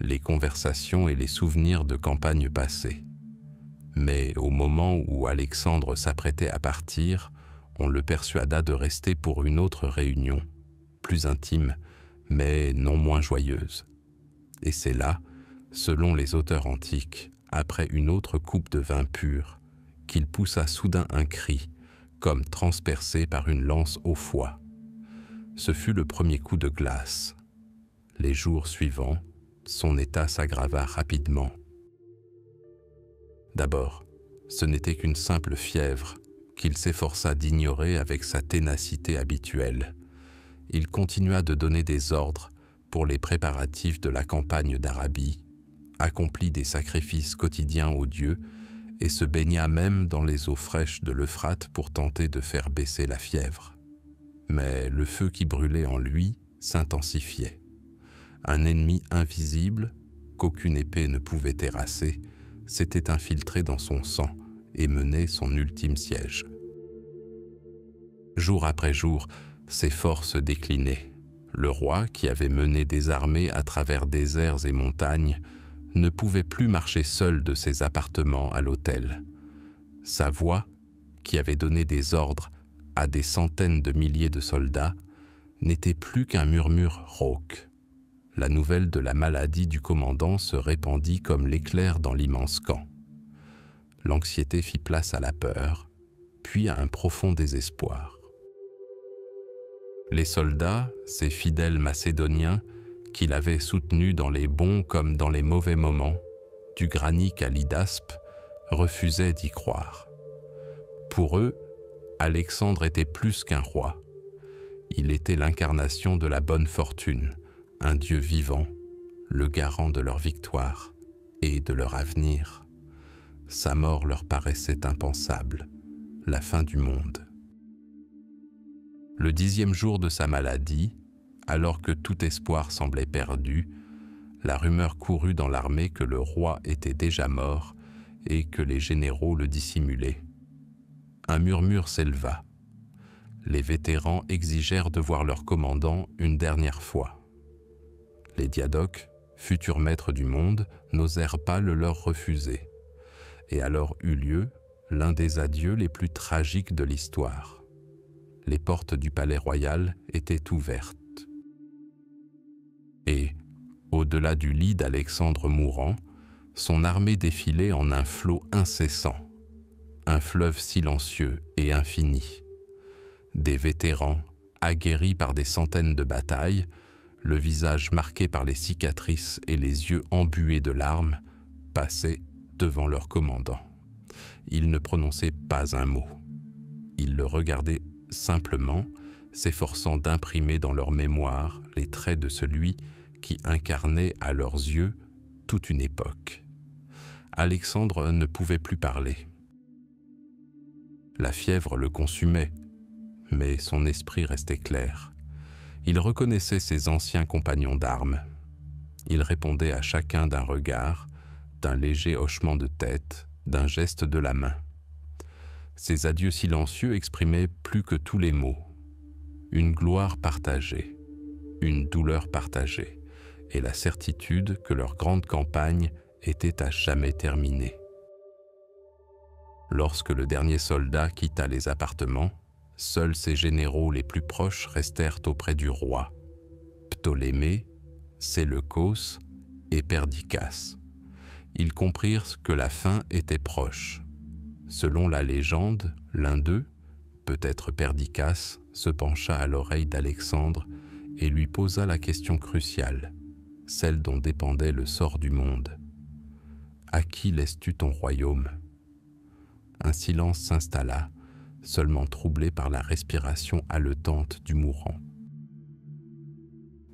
les conversations et les souvenirs de campagnes passées. Mais au moment où Alexandre s'apprêtait à partir, on le persuada de rester pour une autre réunion, plus intime, mais non moins joyeuse. Et c'est là, selon les auteurs antiques, après une autre coupe de vin pur, qu'il poussa soudain un cri, comme transpercé par une lance au foie. Ce fut le premier coup de glace. Les jours suivants, son état s'aggrava rapidement. D'abord, ce n'était qu'une simple fièvre qu'il s'efforça d'ignorer avec sa ténacité habituelle. Il continua de donner des ordres pour les préparatifs de la campagne d'Arabie, accomplit des sacrifices quotidiens aux dieux et se baigna même dans les eaux fraîches de l'Euphrate pour tenter de faire baisser la fièvre. Mais le feu qui brûlait en lui s'intensifiait. Un ennemi invisible, qu'aucune épée ne pouvait terrasser, s'était infiltré dans son sang et menait son ultime siège. Jour après jour, ses forces déclinaient. Le roi, qui avait mené des armées à travers déserts et montagnes, ne pouvait plus marcher seul de ses appartements à l'hôtel. Sa voix, qui avait donné des ordres à des centaines de milliers de soldats, n'était plus qu'un murmure rauque. La nouvelle de la maladie du commandant se répandit comme l'éclair dans l'immense camp. L'anxiété fit place à la peur, puis à un profond désespoir. Les soldats, ces fidèles Macédoniens, qui l'avaient soutenu dans les bons comme dans les mauvais moments, du Granique à l'Hydaspe, refusaient d'y croire. Pour eux, Alexandre était plus qu'un roi. Il était l'incarnation de la bonne fortune, un Dieu vivant, le garant de leur victoire et de leur avenir. Sa mort leur paraissait impensable, la fin du monde. Le 10e jour de sa maladie, alors que tout espoir semblait perdu, la rumeur courut dans l'armée que le roi était déjà mort et que les généraux le dissimulaient. Un murmure s'éleva. Les vétérans exigèrent de voir leur commandant une dernière fois. Les diadoques, futurs maîtres du monde, n'osèrent pas le leur refuser. Et alors eut lieu l'un des adieux les plus tragiques de l'histoire. Les portes du palais royal étaient ouvertes. Et, au-delà du lit d'Alexandre mourant, son armée défilait en un flot incessant, un fleuve silencieux et infini. Des vétérans, aguerris par des centaines de batailles, le visage marqué par les cicatrices et les yeux embués de larmes, passaient devant leur commandant. Ils ne prononçaient pas un mot. Ils le regardaient simplement, s'efforçant d'imprimer dans leur mémoire les traits de celui qui incarnait à leurs yeux toute une époque. Alexandre ne pouvait plus parler. La fièvre le consumait, mais son esprit restait clair. Il reconnaissait ses anciens compagnons d'armes. Il répondait à chacun d'un regard, d'un léger hochement de tête, d'un geste de la main. Ses adieux silencieux exprimaient plus que tous les mots. Une gloire partagée, une douleur partagée, et la certitude que leur grande campagne était à jamais terminée. Lorsque le dernier soldat quitta les appartements, seuls ses généraux les plus proches restèrent auprès du roi, Ptolémée, Séleucos et Perdiccas. Ils comprirent que la fin était proche. Selon la légende, l'un d'eux, peut-être Perdiccas, se pencha à l'oreille d'Alexandre et lui posa la question cruciale, celle dont dépendait le sort du monde. « À qui laisses-tu ton royaume ?» Un silence s'installa, seulement troublé par la respiration haletante du mourant.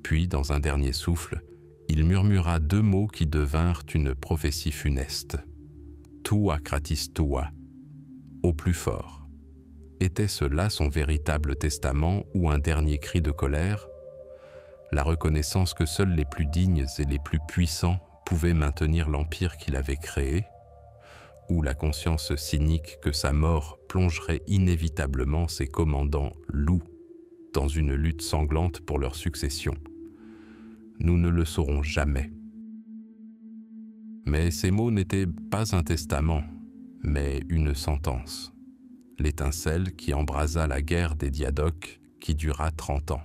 Puis, dans un dernier souffle, il murmura 2 mots qui devinrent une prophétie funeste. « Tua kratis tua », au plus fort. Était-ce là son véritable testament ou un dernier cri de colère? La reconnaissance que seuls les plus dignes et les plus puissants pouvaient maintenir l'empire qu'il avait créé? Ou la conscience cynique que sa mort plongerait inévitablement ses commandants loups dans une lutte sanglante pour leur succession? Nous ne le saurons jamais. Mais ces mots n'étaient pas un testament, mais une sentence. L'étincelle qui embrasa la guerre des Diadoques qui dura 30 ans.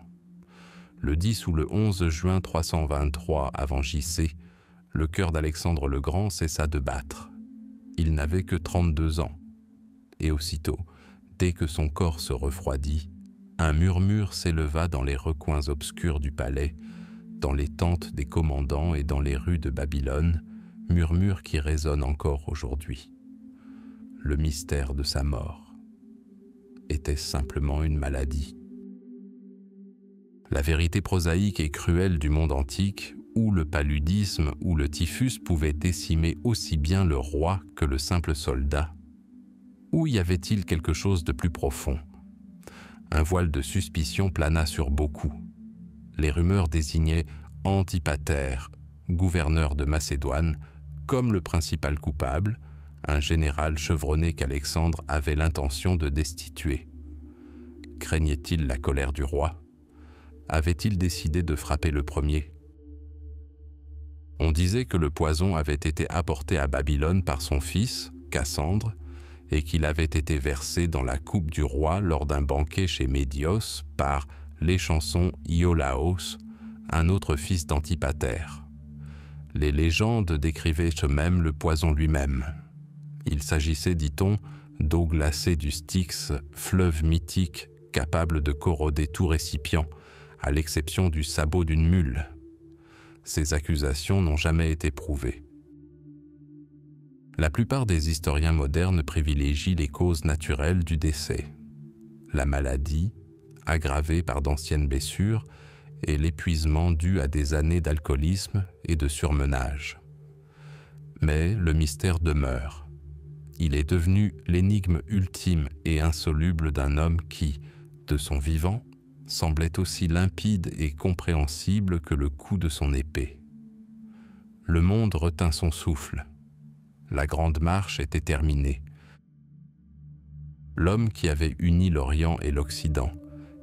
Le 10 ou le 11 juin 323 avant JC, le cœur d'Alexandre le Grand cessa de battre. Il n'avait que 32 ans. Et aussitôt, dès que son corps se refroidit, un murmure s'éleva dans les recoins obscurs du palais, dans les tentes des commandants et dans les rues de Babylone, murmure qui résonne encore aujourd'hui. Le mystère de sa mort. Était-ce simplement une maladie? La vérité prosaïque et cruelle du monde antique, où le paludisme ou le typhus pouvaient décimer aussi bien le roi que le simple soldat. Ou y avait-il quelque chose de plus profond? Un voile de suspicion plana sur beaucoup. Les rumeurs désignaient Antipater, gouverneur de Macédoine, comme le principal coupable, un général chevronné qu'Alexandre avait l'intention de destituer. Craignait-il la colère du roi? Avait-il décidé de frapper le premier? On disait que le poison avait été apporté à Babylone par son fils, Cassandre, et qu'il avait été versé dans la coupe du roi lors d'un banquet chez Médios par les chansons Iolaos, un autre fils d'Antipater. Les légendes décrivaient eux-mêmes le poison lui-même. Il s'agissait, dit-on, d'eau glacée du Styx, fleuve mythique capable de corroder tout récipient, à l'exception du sabot d'une mule. Ces accusations n'ont jamais été prouvées. La plupart des historiens modernes privilégient les causes naturelles du décès. La maladie, aggravée par d'anciennes blessures, et l'épuisement dû à des années d'alcoolisme et de surmenage. Mais le mystère demeure. Il est devenu l'énigme ultime et insoluble d'un homme qui, de son vivant, semblait aussi limpide et compréhensible que le coup de son épée. Le monde retint son souffle. La grande marche était terminée. L'homme qui avait uni l'Orient et l'Occident,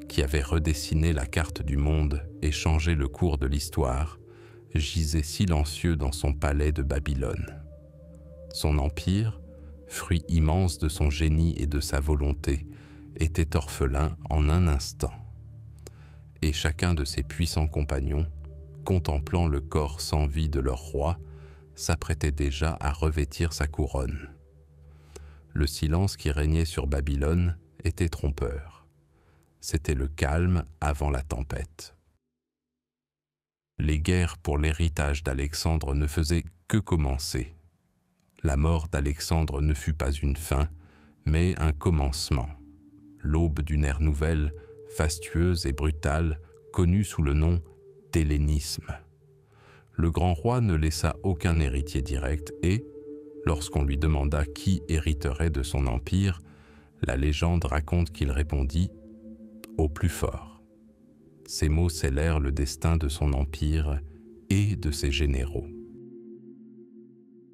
qui avait redessiné la carte du monde et changé le cours de l'histoire, gisait silencieux dans son palais de Babylone. Son empire, fruit immense de son génie et de sa volonté, était orphelin en un instant. Et chacun de ses puissants compagnons, contemplant le corps sans vie de leur roi, s'apprêtait déjà à revêtir sa couronne. Le silence qui régnait sur Babylone était trompeur. C'était le calme avant la tempête. Les guerres pour l'héritage d'Alexandre ne faisaient que commencer. La mort d'Alexandre ne fut pas une fin, mais un commencement, l'aube d'une ère nouvelle, fastueuse et brutale, connue sous le nom d'hellénisme. Le grand roi ne laissa aucun héritier direct et, lorsqu'on lui demanda qui hériterait de son empire, la légende raconte qu'il répondit « au plus fort ». Ces mots scellèrent le destin de son empire et de ses généraux.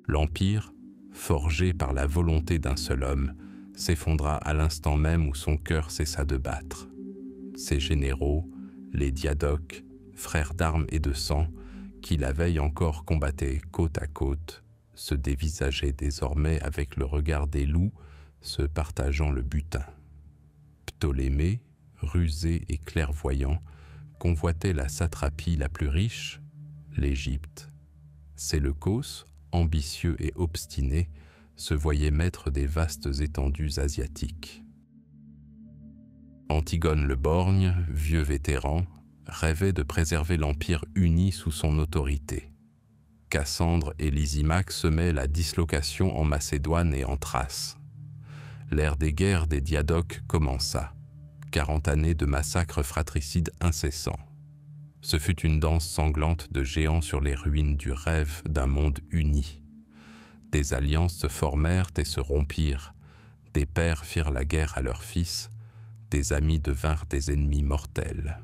L'empire, forgé par la volonté d'un seul homme, s'effondra à l'instant même où son cœur cessa de battre. Ses généraux, les Diadoques, frères d'armes et de sang, qui la veille encore combattaient côte à côte, se dévisageaient désormais avec le regard des loups, se partageant le butin. Ptolémée, rusé et clairvoyant, convoitait la satrapie la plus riche, l'Égypte. Séleucos, ambitieux et obstiné, se voyait maître des vastes étendues asiatiques. Antigone le Borgne, vieux vétéran, rêvait de préserver l'empire uni sous son autorité. Cassandre et Lysimaque semaient la dislocation en Macédoine et en Thrace. L'ère des guerres des Diadoques commença. 40 années de massacres fratricides incessants. Ce fut une danse sanglante de géants sur les ruines du rêve d'un monde uni. Des alliances se formèrent et se rompirent. Des pères firent la guerre à leurs fils. Des amis devinrent des ennemis mortels.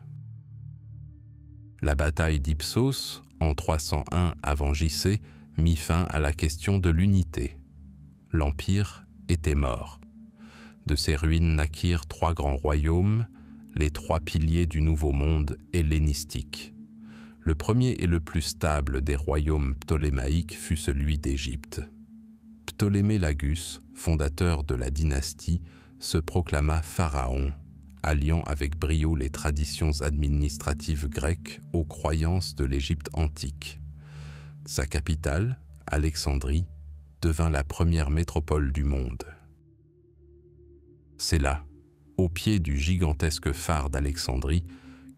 La bataille d'Ipsos, en 301 avant JC, mit fin à la question de l'unité. L'Empire était mort. De ces ruines naquirent 3 grands royaumes, les 3 piliers du nouveau monde hellénistique. Le premier et le plus stable des royaumes ptolémaïques fut celui d'Égypte. Ptolémée Lagus, fondateur de la dynastie, se proclama pharaon, alliant avec brio les traditions administratives grecques aux croyances de l'Égypte antique. Sa capitale, Alexandrie, devint la première métropole du monde. C'est là, au pied du gigantesque phare d'Alexandrie,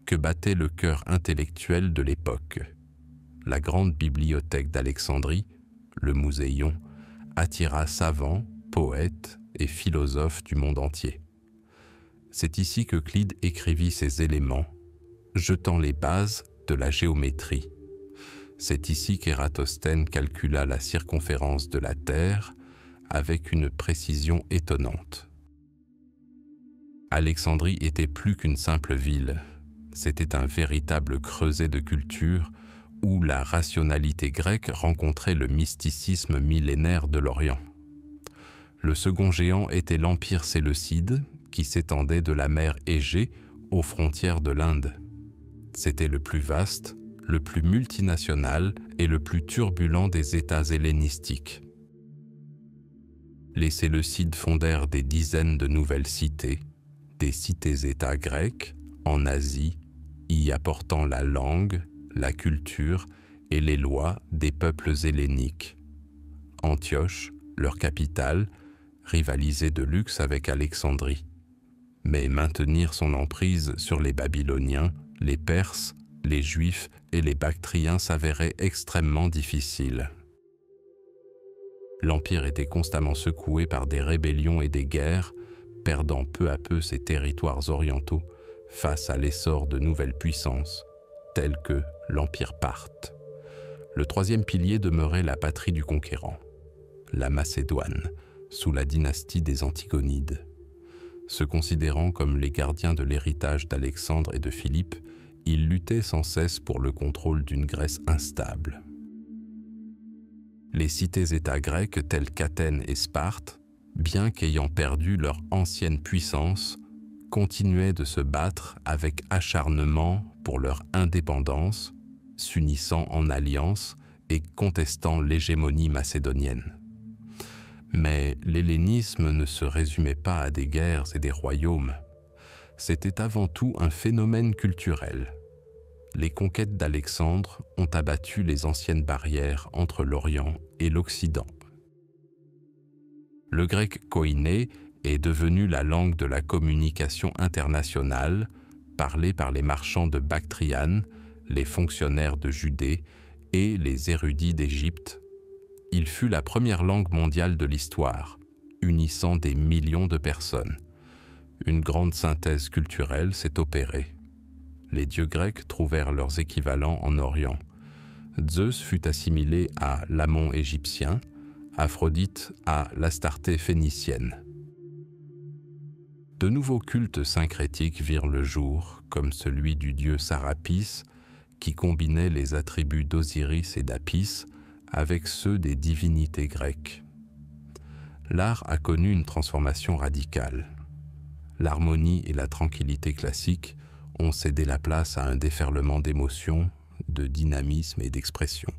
que battait le cœur intellectuel de l'époque. La grande bibliothèque d'Alexandrie, le Muséion, attira savants, poètes et philosophes du monde entier. C'est ici qu'Euclide écrivit ses éléments, jetant les bases de la géométrie. C'est ici qu'Ératosthène calcula la circonférence de la Terre avec une précision étonnante. Alexandrie était plus qu'une simple ville, c'était un véritable creuset de culture où la rationalité grecque rencontrait le mysticisme millénaire de l'Orient. Le second géant était l'Empire séleucide, qui s'étendait de la mer Égée aux frontières de l'Inde. C'était le plus vaste, le plus multinational et le plus turbulent des États hellénistiques. Les Séleucides fondèrent des dizaines de nouvelles cités, des cités-États grecques, en Asie, y apportant la langue, la culture et les lois des peuples helléniques. Antioche, leur capitale, rivalisait de luxe avec Alexandrie. Mais maintenir son emprise sur les Babyloniens, les Perses, les Juifs et les Bactriens s'avérait extrêmement difficile. L'Empire était constamment secoué par des rébellions et des guerres, perdant peu à peu ses territoires orientaux face à l'essor de nouvelles puissances, telles que l'Empire parthe. Le troisième pilier demeurait la patrie du conquérant, la Macédoine, sous la dynastie des Antigonides. Se considérant comme les gardiens de l'héritage d'Alexandre et de Philippe, ils luttaient sans cesse pour le contrôle d'une Grèce instable. Les cités-États grecques telles qu'Athènes et Sparte, bien qu'ayant perdu leur ancienne puissance, continuaient de se battre avec acharnement pour leur indépendance, s'unissant en alliance et contestant l'hégémonie macédonienne. Mais l'hellénisme ne se résumait pas à des guerres et des royaumes. C'était avant tout un phénomène culturel. Les conquêtes d'Alexandre ont abattu les anciennes barrières entre l'Orient et l'Occident. Le grec koiné est devenu la langue de la communication internationale, parlée par les marchands de Bactriane, les fonctionnaires de Judée et les érudits d'Égypte. Il fut la première langue mondiale de l'histoire, unissant des millions de personnes. Une grande synthèse culturelle s'est opérée. Les dieux grecs trouvèrent leurs équivalents en Orient. Zeus fut assimilé à l'Amon égyptien, Aphrodite à l'Astarté phénicienne. De nouveaux cultes syncrétiques virent le jour, comme celui du dieu Sarapis, qui combinait les attributs d'Osiris et d'Apis avec ceux des divinités grecques. L'art a connu une transformation radicale. L'harmonie et la tranquillité classiques ont cédé la place à un déferlement d'émotions, de dynamisme et d'expression.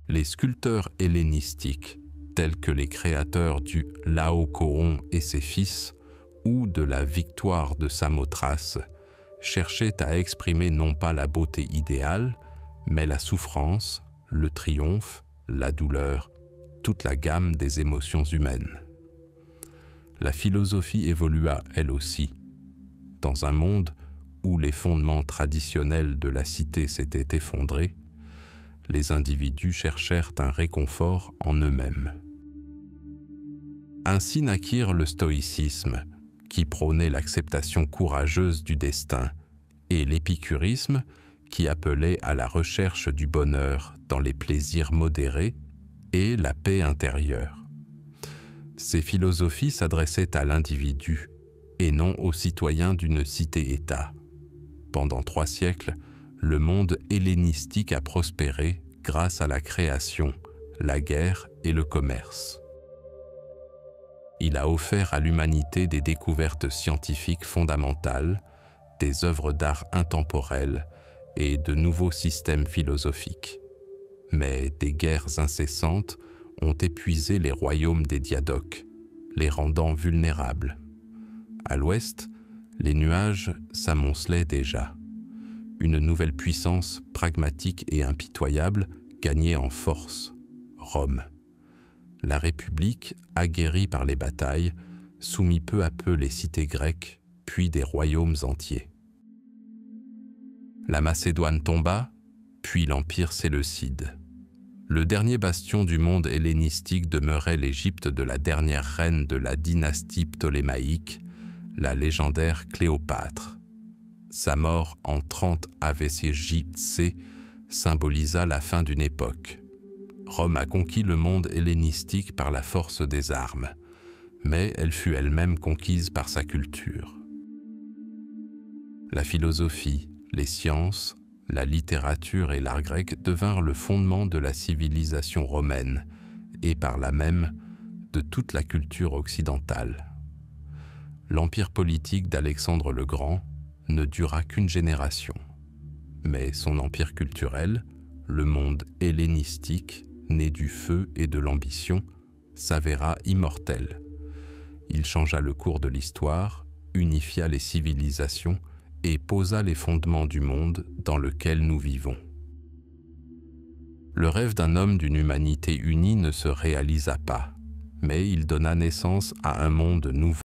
Les sculpteurs hellénistiques, tels que les créateurs du Laocoon et ses fils, ou de la Victoire de Samothrace, cherchaient à exprimer non pas la beauté idéale, mais la souffrance, le triomphe, la douleur, toute la gamme des émotions humaines. La philosophie évolua elle aussi. Dans un monde où les fondements traditionnels de la cité s'étaient effondrés, les individus cherchèrent un réconfort en eux-mêmes. Ainsi naquirent le stoïcisme, qui prônait l'acceptation courageuse du destin, et l'épicurisme, qui appelait à la recherche du bonheur dans les plaisirs modérés et la paix intérieure. Ces philosophies s'adressaient à l'individu et non aux citoyens d'une cité-État. Pendant 3 siècles, le monde hellénistique a prospéré grâce à la création, la guerre et le commerce. Il a offert à l'humanité des découvertes scientifiques fondamentales, des œuvres d'art intemporelles et de nouveaux systèmes philosophiques. Mais des guerres incessantes ont épuisé les royaumes des diadoques, les rendant vulnérables. À l'ouest, les nuages s'amoncelaient déjà. Une nouvelle puissance pragmatique et impitoyable gagnait en force, Rome. La République, aguerrie par les batailles, soumit peu à peu les cités grecques, puis des royaumes entiers. La Macédoine tomba, puis l'Empire séleucide. Le dernier bastion du monde hellénistique demeurait l'Égypte de la dernière reine de la dynastie ptolémaïque, la légendaire Cléopâtre. Sa mort en 30 AVC symbolisa la fin d'une époque. Rome a conquis le monde hellénistique par la force des armes, mais elle fut elle-même conquise par sa culture. La philosophie, les sciences, la littérature et l'art grec devinrent le fondement de la civilisation romaine et par là même de toute la culture occidentale. L'empire politique d'Alexandre le Grand ne dura qu'une génération, mais son empire culturel, le monde hellénistique, né du feu et de l'ambition, s'avéra immortel. Il changea le cours de l'histoire, unifia les civilisations et posa les fondements du monde dans lequel nous vivons. Le rêve d'un homme d'une humanité unie ne se réalisa pas, mais il donna naissance à un monde nouveau.